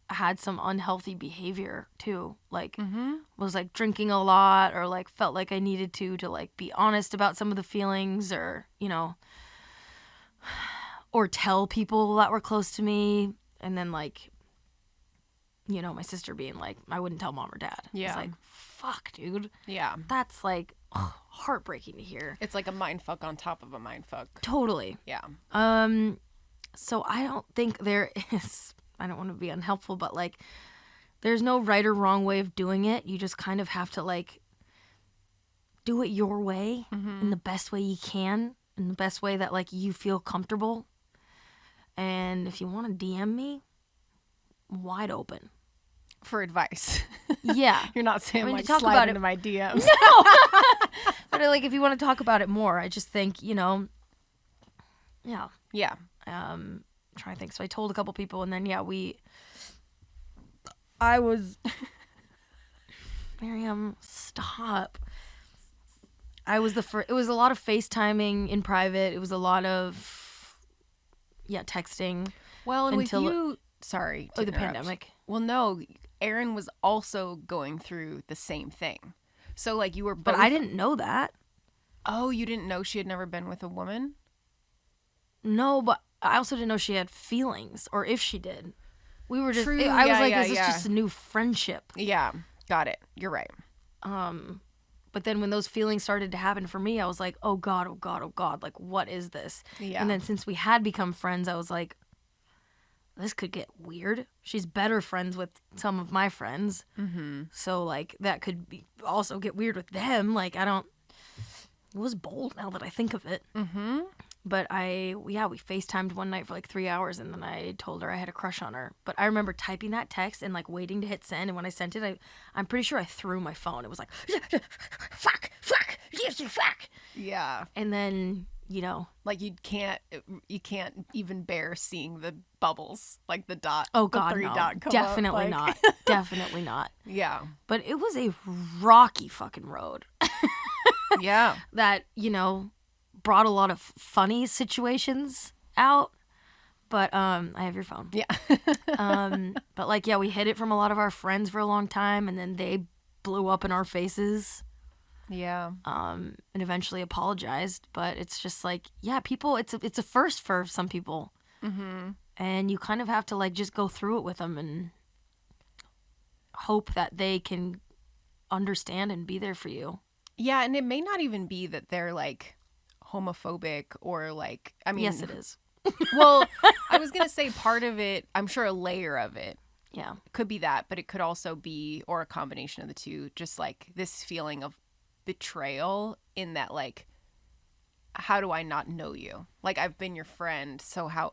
[SPEAKER 2] had some unhealthy behavior too. Like was like drinking a lot or like felt like I needed to like be honest about some of the feelings or, you know, or tell people that were close to me. And then like, you know, my sister being like, I wouldn't tell mom or dad.
[SPEAKER 1] Yeah.
[SPEAKER 2] It's like, fuck, dude.
[SPEAKER 1] Yeah.
[SPEAKER 2] That's like heartbreaking to hear.
[SPEAKER 1] It's like a mind fuck on top of a mind fuck.
[SPEAKER 2] Totally.
[SPEAKER 1] Yeah.
[SPEAKER 2] So I don't think there is, I don't want to be unhelpful, but like there's no right or wrong way of doing it. You just kind of have to like do it your way in the best way you can, in the best way that like you feel comfortable. And if you want to DM me, I'm wide open.
[SPEAKER 1] For advice.
[SPEAKER 2] Yeah.
[SPEAKER 1] You're not saying
[SPEAKER 2] to
[SPEAKER 1] like
[SPEAKER 2] talk
[SPEAKER 1] slide
[SPEAKER 2] about
[SPEAKER 1] into
[SPEAKER 2] it.
[SPEAKER 1] my DMs.
[SPEAKER 2] No. But like if you want to talk about it more, I just think, you know, yeah.
[SPEAKER 1] Yeah.
[SPEAKER 2] I'm trying to think. So I told a couple people and then I was Miriam, stop. I was it was a lot of FaceTiming in private. It was a lot of texting.
[SPEAKER 1] Well, and
[SPEAKER 2] until
[SPEAKER 1] with you, sorry to
[SPEAKER 2] the
[SPEAKER 1] interrupt.
[SPEAKER 2] pandemic.
[SPEAKER 1] Well, no, Erin was also going through the same thing. So like you were both.
[SPEAKER 2] But I didn't know that.
[SPEAKER 1] Oh, you didn't know she had never been with a woman?
[SPEAKER 2] No, but I also didn't know she had feelings or if she did. We were just
[SPEAKER 1] True,
[SPEAKER 2] I was
[SPEAKER 1] yeah,
[SPEAKER 2] like,
[SPEAKER 1] yeah,
[SPEAKER 2] is this
[SPEAKER 1] yeah.
[SPEAKER 2] just a new friendship?
[SPEAKER 1] Yeah, got it. You're right.
[SPEAKER 2] But then when those feelings started to happen for me, I was like, oh God, oh God, oh God, like what is this?
[SPEAKER 1] Yeah.
[SPEAKER 2] And then since we had become friends, I was like, this could get weird. She's better friends with some of my friends. Mm-hmm. So like that could also get weird with them. Like it was bold now that I think of it. Mm-hmm. But we FaceTimed one night for like 3 hours and then I told her I had a crush on her. But I remember typing that text and like waiting to hit send. And when I sent it, I'm pretty sure I threw my phone. It was like, fuck, fuck.
[SPEAKER 1] Yeah.
[SPEAKER 2] And then, you know.
[SPEAKER 1] Like you can't even bear seeing the bubbles, like the dot.
[SPEAKER 2] Oh
[SPEAKER 1] the
[SPEAKER 2] God,
[SPEAKER 1] three
[SPEAKER 2] no.
[SPEAKER 1] dot come
[SPEAKER 2] Definitely
[SPEAKER 1] up, like...
[SPEAKER 2] not. Definitely not.
[SPEAKER 1] Yeah.
[SPEAKER 2] But it was a rocky fucking road.
[SPEAKER 1] Yeah.
[SPEAKER 2] That, you know, brought a lot of funny situations out. But I have your phone.
[SPEAKER 1] Yeah.
[SPEAKER 2] But like, yeah, we hid it from a lot of our friends for a long time, and then they blew up in our faces.
[SPEAKER 1] Yeah.
[SPEAKER 2] And eventually apologized. But it's just like, yeah, people, it's a first for some people. Mm-hmm. And you kind of have to like just go through it with them and hope that they can understand and be there for you.
[SPEAKER 1] Yeah, and it may not even be that they're like homophobic or like, I mean,
[SPEAKER 2] yes, it is.
[SPEAKER 1] Well, I was gonna say part of it, I'm sure a layer of it,
[SPEAKER 2] yeah,
[SPEAKER 1] could be that, but it could also be, or a combination of the two, just like this feeling of betrayal in that like, how do I not know you? Like I've been your friend, so how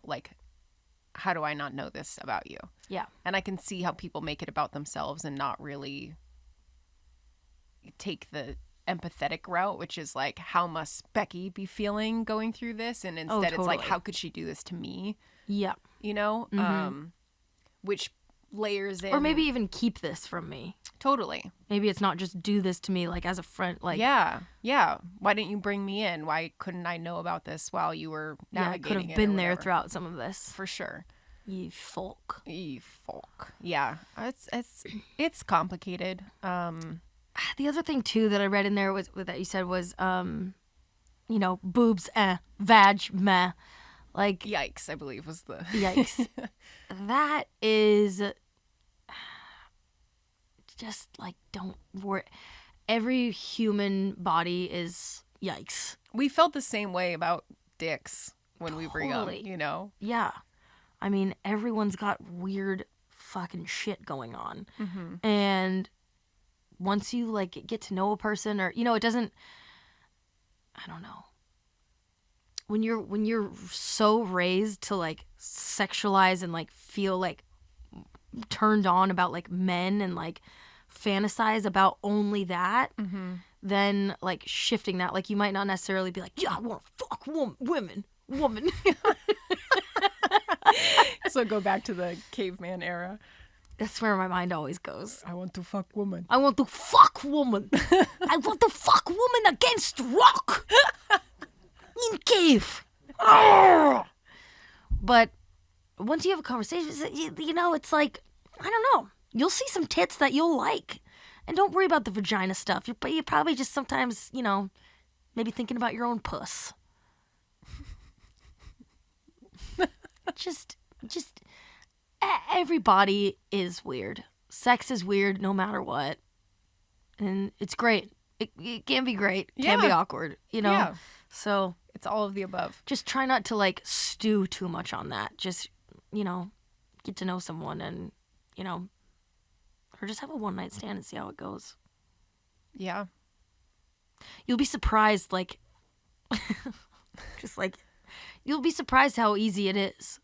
[SPEAKER 1] do I not know this about you?
[SPEAKER 2] Yeah.
[SPEAKER 1] And I can see how people make it about themselves and not really take the empathetic route, which is like, how must Becky be feeling going through this? And instead it's like, how could she do this to me?
[SPEAKER 2] Yeah.
[SPEAKER 1] You know? Mm-hmm. Which layers in.
[SPEAKER 2] Or maybe even keep this from me.
[SPEAKER 1] Totally.
[SPEAKER 2] Maybe it's not just do this to me like as a friend. Like
[SPEAKER 1] Yeah. Why didn't you bring me in? Why couldn't I know about this while you were navigating
[SPEAKER 2] I could
[SPEAKER 1] it
[SPEAKER 2] have been
[SPEAKER 1] or
[SPEAKER 2] there
[SPEAKER 1] whatever?
[SPEAKER 2] throughout some of this.
[SPEAKER 1] For sure.
[SPEAKER 2] You folk.
[SPEAKER 1] Yeah. It's complicated.
[SPEAKER 2] the other thing too that I read in there was that you said was, boobs, vag, meh. Like,
[SPEAKER 1] Yikes, I believe was the
[SPEAKER 2] yikes. That is just like, don't worry. Every human body is yikes.
[SPEAKER 1] We felt the same way about dicks when we were young,
[SPEAKER 2] Totally.
[SPEAKER 1] you know?
[SPEAKER 2] Yeah. I mean, everyone's got weird fucking shit going on. And once you like get to know a person, or it doesn't, I don't know. When you're so raised to like sexualize and like feel like turned on about like men and like fantasize about only that, then like shifting that, like you might not necessarily be like, yeah, I want to fuck woman.
[SPEAKER 1] So go back to the caveman era.
[SPEAKER 2] That's where my mind always goes.
[SPEAKER 1] I want to fuck woman.
[SPEAKER 2] I want to fuck woman. I want to fuck woman against rock in cave. But once you have a conversation, it's like, I don't know. You'll see some tits that you'll like. And don't worry about the vagina stuff. You're probably just sometimes, maybe thinking about your own puss. just everybody is weird. Sex is weird no matter what. And it's great. It can be great. It can be awkward,
[SPEAKER 1] Yeah.
[SPEAKER 2] So
[SPEAKER 1] It's all of the above.
[SPEAKER 2] just try not to like stew too much on that. Just, get to know someone and, or just have a one night stand and see how it goes.
[SPEAKER 1] Yeah.
[SPEAKER 2] You'll be surprised, like, you'll be surprised how easy it is.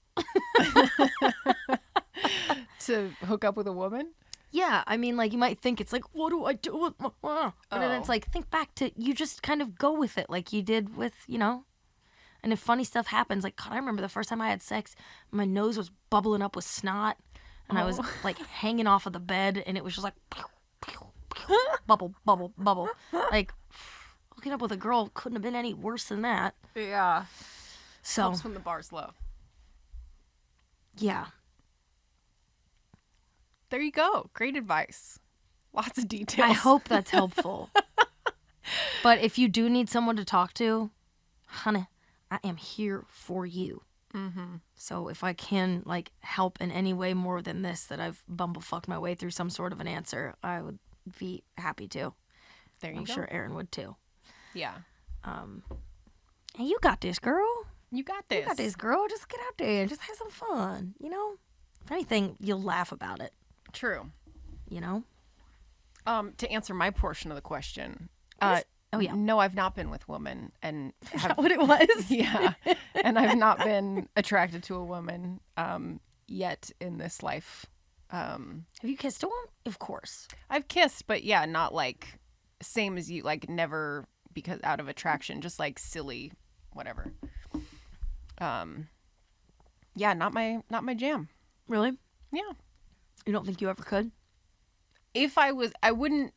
[SPEAKER 1] To hook up with a woman?
[SPEAKER 2] Yeah, I mean, like, you might think it's like, what do I do with my... And then it's like, think back to, you just kind of go with it like you did with, And if funny stuff happens, like, God, I remember the first time I had sex, my nose was bubbling up with snot, and I was, like, hanging off of the bed, and it was just like, pew, pew, pew, bubble, bubble, bubble. Like, hooking up with a girl couldn't have been any worse than that.
[SPEAKER 1] Yeah.
[SPEAKER 2] So,
[SPEAKER 1] Helps when the bar's low.
[SPEAKER 2] yeah.
[SPEAKER 1] There you go. Great advice. Lots of details.
[SPEAKER 2] I hope that's helpful. But if you do need someone to talk to, honey, I am here for you. So if I can like help in any way more than this, that I've bumblefucked my way through some sort of an answer, I would be happy to.
[SPEAKER 1] There you
[SPEAKER 2] I'm
[SPEAKER 1] go.
[SPEAKER 2] sure Erin would too.
[SPEAKER 1] Yeah.
[SPEAKER 2] And you got this, girl.
[SPEAKER 1] You got this.
[SPEAKER 2] You got this, girl. Just get out there and just have some fun. If anything, you'll laugh about it.
[SPEAKER 1] True. To answer my portion of the question.
[SPEAKER 2] Oh yeah.
[SPEAKER 1] No, I've not been with women, and
[SPEAKER 2] Is that what it was?
[SPEAKER 1] yeah, and I've not been attracted to a woman yet in this life.
[SPEAKER 2] Have you kissed a woman? Of course.
[SPEAKER 1] I've kissed, but yeah, not like same as you, like never because out of attraction, just like silly, whatever. Yeah, not my jam.
[SPEAKER 2] Really?
[SPEAKER 1] Yeah.
[SPEAKER 2] You don't think you ever could?
[SPEAKER 1] If I was, I wouldn't.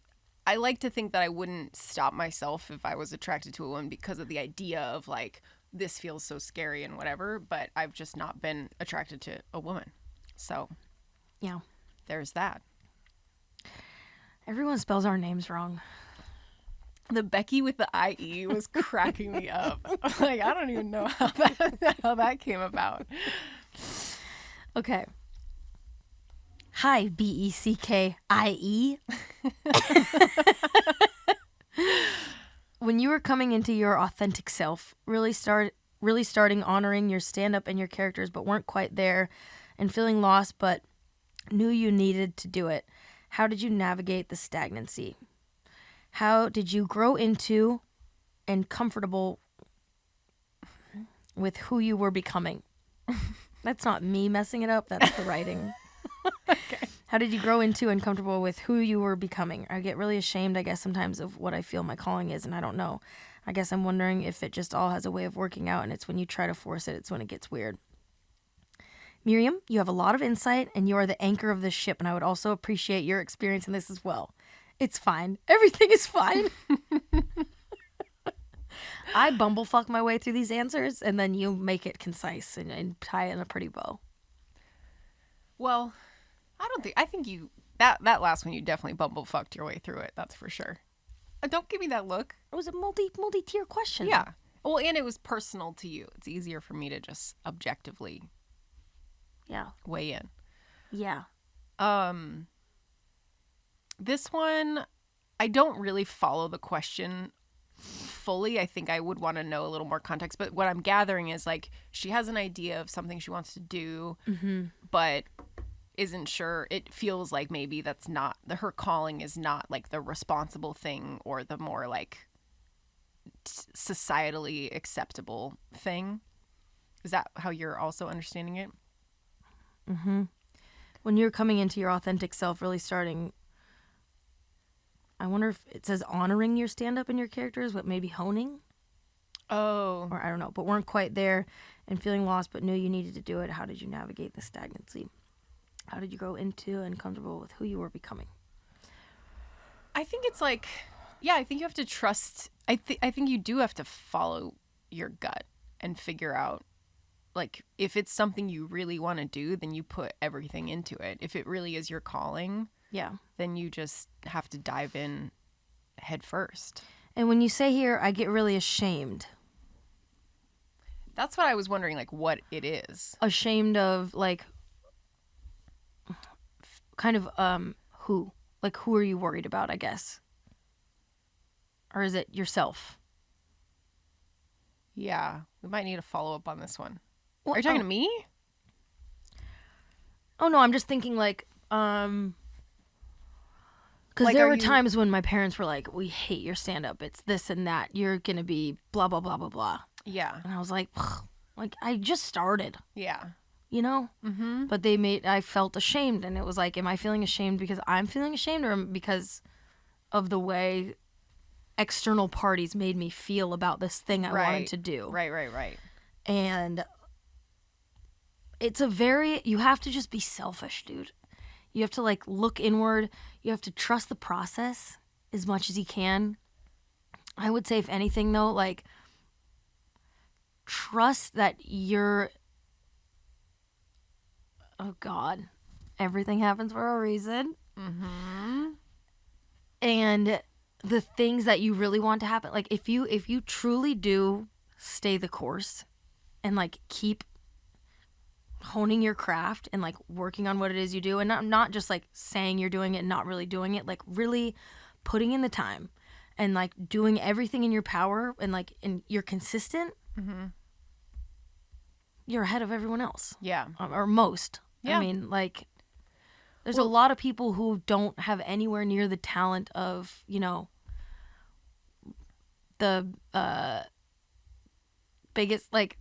[SPEAKER 1] I like to think that I wouldn't stop myself if I was attracted to a woman because of the idea of like this feels so scary and whatever. But I've just not been attracted to a woman, so
[SPEAKER 2] Yeah.
[SPEAKER 1] there's that.
[SPEAKER 2] Everyone spells our names wrong.
[SPEAKER 1] The Becky with the IE was cracking me up. Like I don't even know how that came about.
[SPEAKER 2] Okay. Hi, BECKIE. When you were coming into your authentic self, really starting honoring your stand-up and your characters, but weren't quite there, and feeling lost, but knew you needed to do it, how did you navigate the stagnancy? How did you grow into and comfortable with who you were becoming? That's not me messing it up. That's the writing.
[SPEAKER 1] Okay.
[SPEAKER 2] How did you grow into and comfortable with who you were becoming? I get really ashamed, I guess, sometimes of what I feel my calling is, and I don't know. I guess I'm wondering if it just all has a way of working out, and it's when you try to force it, it's when it gets weird. Miriam, you have a lot of insight, and you are the anchor of this ship, and I would also appreciate your experience in this as well. It's fine. Everything is fine. I bumblefuck my way through these answers, and then you make it concise and tie it in a pretty bow.
[SPEAKER 1] Well, I think you that last one, you definitely bumblefucked your way through it. That's for sure. Don't give me that look.
[SPEAKER 2] It was a multi-tier question.
[SPEAKER 1] Yeah. Well, and it was personal to you. It's easier for me to just objectively weigh in.
[SPEAKER 2] Yeah.
[SPEAKER 1] This one, I don't really follow the question fully. I think I would want to know a little more context. But what I'm gathering is like she has an idea of something she wants to do, but isn't sure. It feels like maybe that's not her calling is not like the responsible thing or the more like societally acceptable thing. Is that how you're also understanding it?
[SPEAKER 2] When you're coming into your authentic self, really starting, I wonder if it says honoring your stand-up in your characters, but maybe honing?
[SPEAKER 1] Oh.
[SPEAKER 2] Or I don't know, but weren't quite there and feeling lost, but knew you needed to do it. How did you navigate the stagnancy? How did you grow into and comfortable with who you were becoming?
[SPEAKER 1] I think it's like, yeah, I think you have to trust. I think you do have to follow your gut and figure out, like, if it's something you really want to do, then you put everything into it. If it really is your calling, then you just have to dive in head first.
[SPEAKER 2] And when you say here, I get really ashamed.
[SPEAKER 1] That's what I was wondering, like, what it is.
[SPEAKER 2] Ashamed of, like, kind of, who? Like, who are you worried about, I guess? Or is it yourself?
[SPEAKER 1] Yeah, we might need a follow-up on this one.
[SPEAKER 2] Well,
[SPEAKER 1] are you talking to me?
[SPEAKER 2] Oh, no, I'm just thinking, like, because
[SPEAKER 1] like,
[SPEAKER 2] there were times when my parents were like, we hate your stand-up. It's this and that. You're going to be blah, blah, blah, blah, blah.
[SPEAKER 1] Yeah.
[SPEAKER 2] And I was like, I just started.
[SPEAKER 1] Yeah.
[SPEAKER 2] You know?
[SPEAKER 1] Mm-hmm.
[SPEAKER 2] But I felt ashamed. And it was like, am I feeling ashamed because I'm feeling ashamed or because of the way external parties made me feel about this thing I wanted to do?
[SPEAKER 1] Right.
[SPEAKER 2] And it's you have to just be selfish, dude. You have to, like, look inward. You have to trust the process as much as you can. I would say, if anything, though, like, trust that oh, God, everything happens for a reason.
[SPEAKER 1] Mm-hmm.
[SPEAKER 2] And the things that you really want to happen, like, if you truly do stay the course and, like, keep honing your craft and, like, working on what it is you do, and not just, like, saying you're doing it and not really doing it, like, really putting in the time and, like, doing everything in your power and, like, and you're consistent, you're ahead of everyone else.
[SPEAKER 1] Yeah.
[SPEAKER 2] Or most.
[SPEAKER 1] Yeah.
[SPEAKER 2] I mean, like, there's a lot of people who don't have anywhere near the talent of, you know, the biggest, like,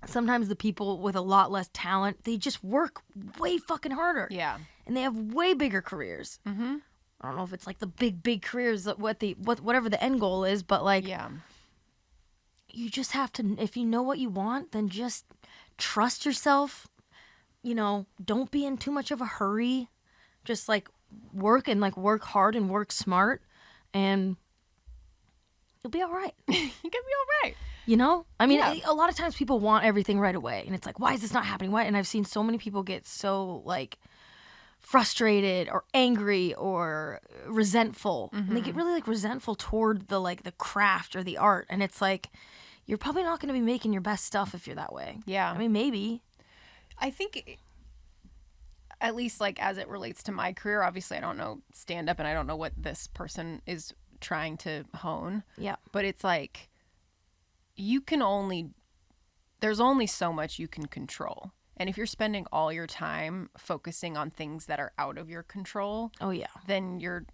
[SPEAKER 2] sometimes the people with a lot less talent, they just work way fucking harder.
[SPEAKER 1] Yeah.
[SPEAKER 2] And they have way bigger careers.
[SPEAKER 1] Mm-hmm.
[SPEAKER 2] I don't know if it's like the big careers, whatever the end goal is, but, like,
[SPEAKER 1] Yeah.
[SPEAKER 2] you just have to, if you know what you want, then just trust yourself. You know, don't be in too much of a hurry. Just, like, work hard and work smart, and you'll be all right.
[SPEAKER 1] You can be all right.
[SPEAKER 2] You know? I mean,
[SPEAKER 1] Yeah.
[SPEAKER 2] a lot of times people want everything right away, and it's like, why is this not happening? Why? And I've seen so many people get so, like, frustrated or angry or resentful. And they get really, like, resentful toward the, like, the craft or the art, and it's like, you're probably not going to be making your best stuff if you're that way.
[SPEAKER 1] Yeah.
[SPEAKER 2] I mean, maybe.
[SPEAKER 1] I think, at least, like, as it relates to my career, obviously I don't know stand-up and I don't know what this person is trying to hone.
[SPEAKER 2] Yeah.
[SPEAKER 1] But it's like, there's only so much you can control. And if you're spending all your time focusing on things that are out of your control,
[SPEAKER 2] Oh, yeah.
[SPEAKER 1] then you're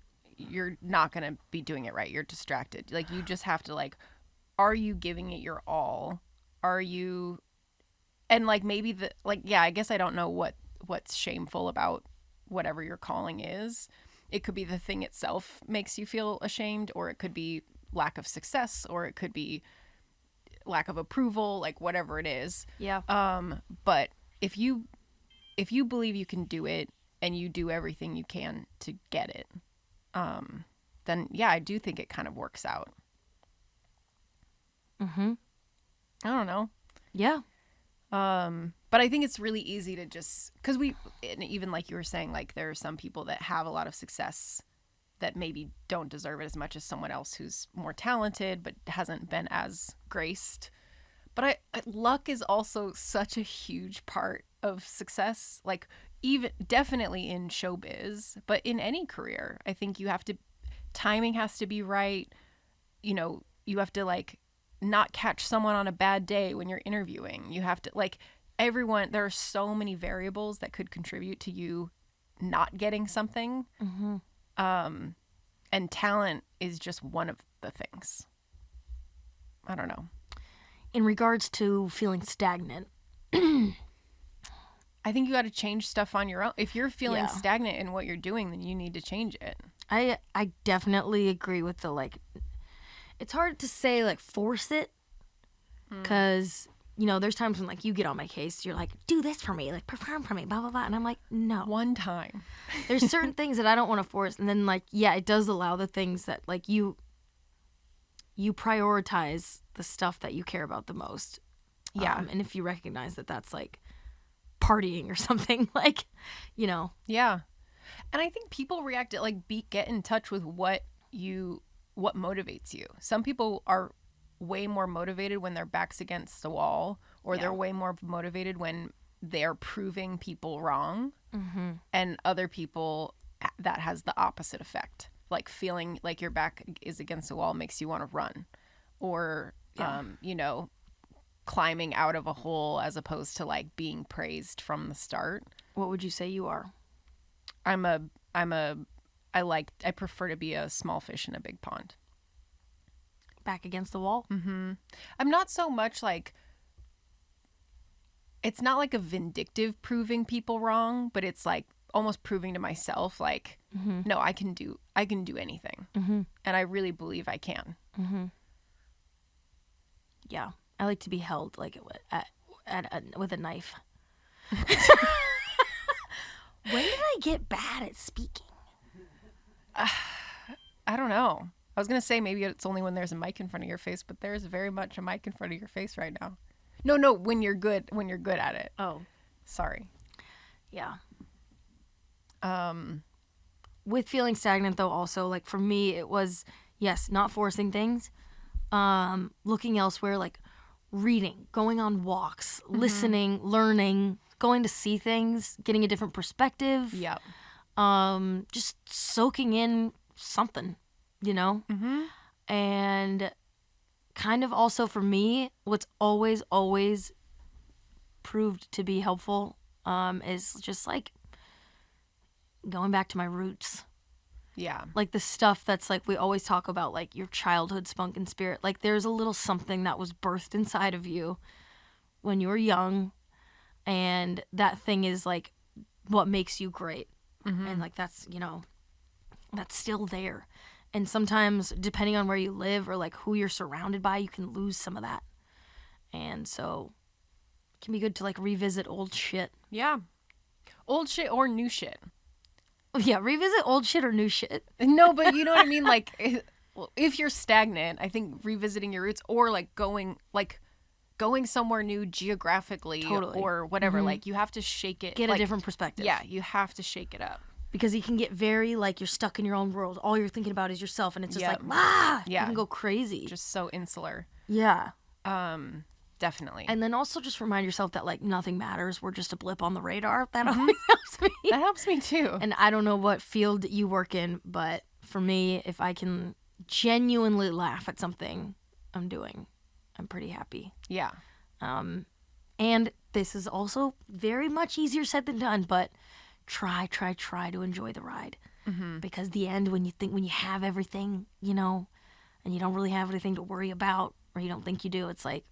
[SPEAKER 1] not going to be doing it right. You're distracted. Like, you just have to, like, are you giving it your all? Are you, and, like, maybe I guess I don't know what's shameful about whatever your calling is. It could be the thing itself makes you feel ashamed, or it could be lack of success, or it could be lack of approval, like, whatever it is.
[SPEAKER 2] Yeah.
[SPEAKER 1] But if you believe you can do it and you do everything you can to get it, then yeah, I do think it kind of works out.
[SPEAKER 2] Mm-hmm.
[SPEAKER 1] I don't know.
[SPEAKER 2] Yeah.
[SPEAKER 1] But I think it's really easy to just, because and even like you were saying, like there are some people that have a lot of success that maybe don't deserve it as much as someone else who's more talented but hasn't been as graced. But luck is also such a huge part of success. Like even definitely in showbiz, but in any career, I think timing has to be right. You know, you have to like not catch someone on a bad day when you're interviewing. You have to like there are so many variables that could contribute to you not getting something.
[SPEAKER 2] Mm-hmm.
[SPEAKER 1] And talent is just one of the things. I don't know.
[SPEAKER 2] In regards to feeling stagnant,
[SPEAKER 1] I think you got to change stuff on your own. If you're feeling
[SPEAKER 2] Yeah.
[SPEAKER 1] stagnant in what you're doing, then you need to change it.
[SPEAKER 2] I definitely agree with the like. It's hard to say like force it, because you know there's times when like you get on my case, you're like, do this for me, like perform for me, blah blah blah, and I'm like, no.
[SPEAKER 1] One time.
[SPEAKER 2] There's certain things that I don't want to force, and then like yeah, it does allow the things that like you prioritize the stuff that you care about the most.
[SPEAKER 1] Yeah.
[SPEAKER 2] And if you recognize that that's like partying or something, like, you know.
[SPEAKER 1] Yeah. And I think people react to like get in touch with what motivates you. Some people are way more motivated when their back's against the wall, or they're way more motivated when they're proving people wrong.
[SPEAKER 2] Mm-hmm.
[SPEAKER 1] And other people, that has the opposite effect. Like feeling like your back is against the wall makes you want to run, or you know, climbing out of a hole as opposed to like being praised from the start.
[SPEAKER 2] What would you say you are?
[SPEAKER 1] I prefer to be a small fish in a big pond.
[SPEAKER 2] Back against the wall?
[SPEAKER 1] Mm-hmm. I'm not so much like, it's not like a vindictive proving people wrong, but it's like almost proving to myself like, no, I can do anything.
[SPEAKER 2] Mm-hmm.
[SPEAKER 1] And I really believe I can.
[SPEAKER 2] Mm-hmm. Yeah. I like to be held like with a knife. When did I get bad at speaking?
[SPEAKER 1] I don't know. I was going to say maybe it's only when there's a mic in front of your face, but there's very much a mic in front of your face right now. No, when you're good at it.
[SPEAKER 2] Oh.
[SPEAKER 1] Sorry.
[SPEAKER 2] Yeah. With feeling stagnant though, also like for me it was, yes, not forcing things, looking elsewhere, like reading, going on walks, listening, learning, going to see things, getting a different perspective.
[SPEAKER 1] Yep.
[SPEAKER 2] Just soaking in something, you know?
[SPEAKER 1] Mm-hmm.
[SPEAKER 2] And kind of also for me, what's always proved to be helpful is just like going back to my roots.
[SPEAKER 1] Yeah.
[SPEAKER 2] Like the stuff that's like we always talk about, like your childhood spunk and spirit. Like there's a little something that was birthed inside of you when you were young, and that thing is like what makes you great.
[SPEAKER 1] Mm-hmm.
[SPEAKER 2] And like that's, you know, that's still there. And sometimes depending on where you live or like who you're surrounded by, you can lose some of that. And so it can be good to like revisit old shit.
[SPEAKER 1] Yeah. Old shit or new shit.
[SPEAKER 2] Yeah, revisit old shit or new shit.
[SPEAKER 1] No, but you know what I mean? Like, if you're stagnant, I think revisiting your roots or like going somewhere new geographically or whatever, like you have to shake it.
[SPEAKER 2] Get
[SPEAKER 1] like,
[SPEAKER 2] a different perspective.
[SPEAKER 1] Yeah, you have to shake it up.
[SPEAKER 2] Because you can get very like you're stuck in your own world. All you're thinking about is yourself, and it's just
[SPEAKER 1] Yep.
[SPEAKER 2] like, ah,
[SPEAKER 1] Yeah.
[SPEAKER 2] you can go crazy.
[SPEAKER 1] Just so insular.
[SPEAKER 2] Yeah.
[SPEAKER 1] Definitely.
[SPEAKER 2] And then also just remind yourself that like nothing matters. We're just a blip on the radar. That always helps me.
[SPEAKER 1] That helps me too.
[SPEAKER 2] And I don't know what field you work in, but for me, if I can genuinely laugh at something I'm doing, I'm pretty happy.
[SPEAKER 1] Yeah.
[SPEAKER 2] And this is also very much easier said than done, but try to enjoy the ride. Mm-hmm. Because the end, when you have everything, you know, and you don't really have anything to worry about, or you don't think you do, it's like,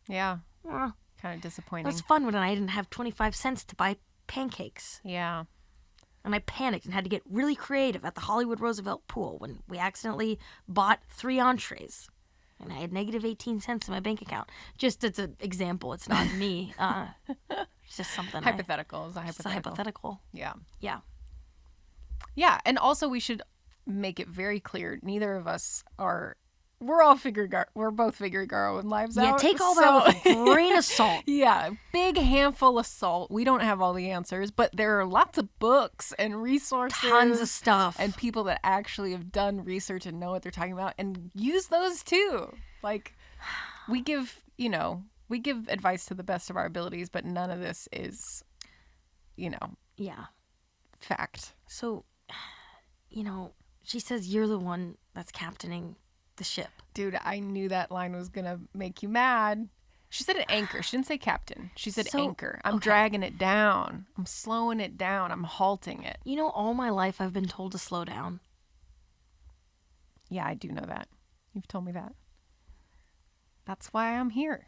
[SPEAKER 1] Yeah. Kind of disappointing.
[SPEAKER 2] It was fun when I didn't have 25 cents to buy pancakes.
[SPEAKER 1] Yeah.
[SPEAKER 2] And I panicked and had to get really creative at the Hollywood Roosevelt pool when we accidentally bought 3 entrees. And I had negative 18 cents in my bank account. Just as an example, it's not me. It's just something.
[SPEAKER 1] Hypothetical. It's a
[SPEAKER 2] It's a hypothetical.
[SPEAKER 1] Yeah.
[SPEAKER 2] Yeah.
[SPEAKER 1] Yeah. And also we should make it very clear, neither of us are we're both figuring our own lives
[SPEAKER 2] Yeah,
[SPEAKER 1] out.
[SPEAKER 2] take all that with a grain of salt.
[SPEAKER 1] Yeah, big handful of salt. We don't have all the answers, but there are lots of books and resources.
[SPEAKER 2] Tons of stuff.
[SPEAKER 1] And people that actually have done research and know what they're talking about and use those too. Like, we give advice to the best of our abilities, but none of this is,
[SPEAKER 2] Yeah.
[SPEAKER 1] fact.
[SPEAKER 2] So, she says you're the one that's captaining the ship.
[SPEAKER 1] Dude, I knew that line was going to make you mad. She said an anchor. She didn't say captain. She said anchor. I'm dragging it down. I'm slowing it down. I'm halting it.
[SPEAKER 2] All my life I've been told to slow down.
[SPEAKER 1] Yeah, I do know that. You've told me that. That's why I'm here.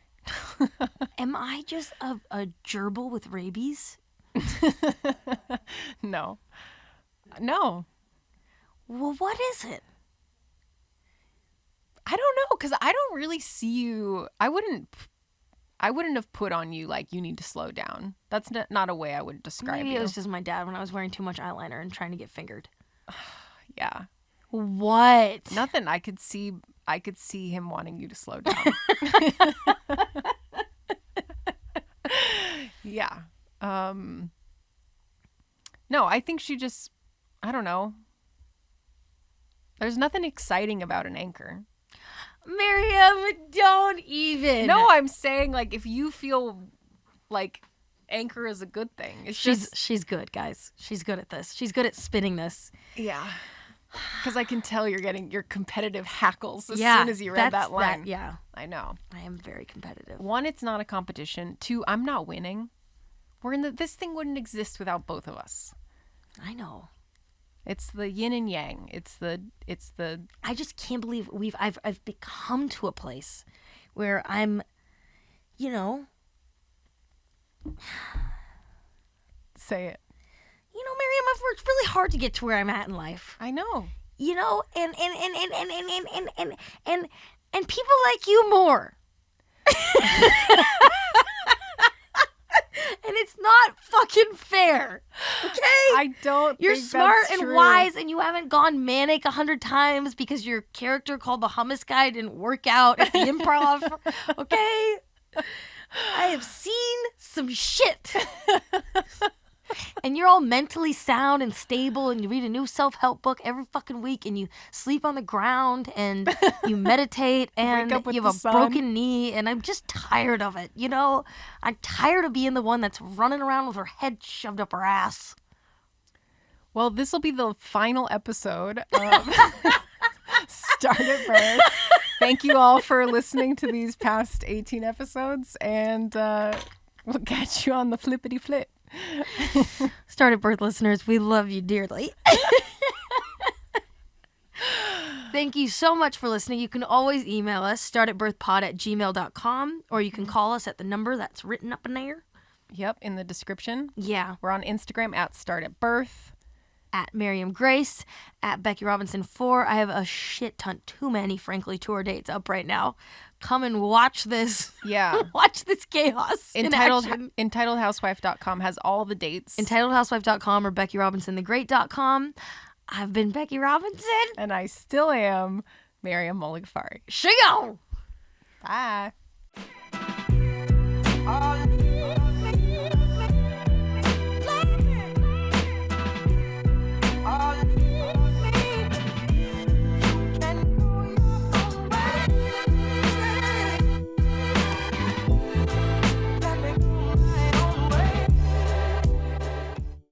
[SPEAKER 2] Am I just a gerbil with rabies?
[SPEAKER 1] No.
[SPEAKER 2] Well, what is it?
[SPEAKER 1] I don't know, because I don't really see you. I wouldn't have put on you like you need to slow down. That's not a way I would describe
[SPEAKER 2] Maybe
[SPEAKER 1] you.
[SPEAKER 2] it was just my dad when I was wearing too much eyeliner and trying to get fingered.
[SPEAKER 1] Yeah.
[SPEAKER 2] What?
[SPEAKER 1] Nothing. I could see him wanting you to slow down. Yeah. No, I think she just, I don't know. There's nothing exciting about an anchor.
[SPEAKER 2] Miriam, don't even.
[SPEAKER 1] No, I'm saying, like, if you feel like anchor is a good thing.
[SPEAKER 2] She's good, guys. She's good at this. She's good at spinning this.
[SPEAKER 1] Yeah. Because I can tell you're getting your competitive hackles as soon as you read that line.
[SPEAKER 2] Yeah.
[SPEAKER 1] I know.
[SPEAKER 2] I am very competitive.
[SPEAKER 1] 1, it's not a competition. 2, I'm not winning. This thing wouldn't exist without both of us.
[SPEAKER 2] I know.
[SPEAKER 1] It's the yin and yang. It's the.
[SPEAKER 2] I just can't believe I've become to a place where I'm,
[SPEAKER 1] Say it.
[SPEAKER 2] Miriam, I've worked really hard to get to where I'm at in life.
[SPEAKER 1] I know.
[SPEAKER 2] And people like you more. And it's not fucking fair. Okay?
[SPEAKER 1] I don't
[SPEAKER 2] You're
[SPEAKER 1] think
[SPEAKER 2] smart
[SPEAKER 1] that's
[SPEAKER 2] and
[SPEAKER 1] true.
[SPEAKER 2] wise, and you haven't gone manic 100 times because your character called the hummus guy didn't work out at the improv. Okay? I have seen some shit. And you're all mentally sound and stable, and you read a new self-help book every fucking week, and you sleep on the ground, and you meditate, and you have a broken knee, and I'm just tired of it, I'm tired of being the one that's running around with her head shoved up her ass.
[SPEAKER 1] Well, this will be the final episode of Start at Birth. Thank you all for listening to these past 18 episodes, and we'll catch you on the flippity flip.
[SPEAKER 2] Start at Birth listeners, we love you dearly. Thank you so much for listening. You can always email us, startatbirthpod@gmail.com, or you can call us at the number that's written up in there.
[SPEAKER 1] Yep, in the description.
[SPEAKER 2] Yeah.
[SPEAKER 1] We're on Instagram at startatbirth.
[SPEAKER 2] At Miriam Grace, at Becky Robinson 4. I have a shit ton, too many, frankly, tour dates up right now. Come and watch this.
[SPEAKER 1] Yeah.
[SPEAKER 2] Watch this chaos in action.
[SPEAKER 1] EntitledHousewife.com has all the dates.
[SPEAKER 2] EntitledHousewife.com or BeckyRobinsonTheGreat.com. I've been Becky Robinson.
[SPEAKER 1] And I still am Miriam Moligafari.
[SPEAKER 2] Shigo!
[SPEAKER 1] Bye.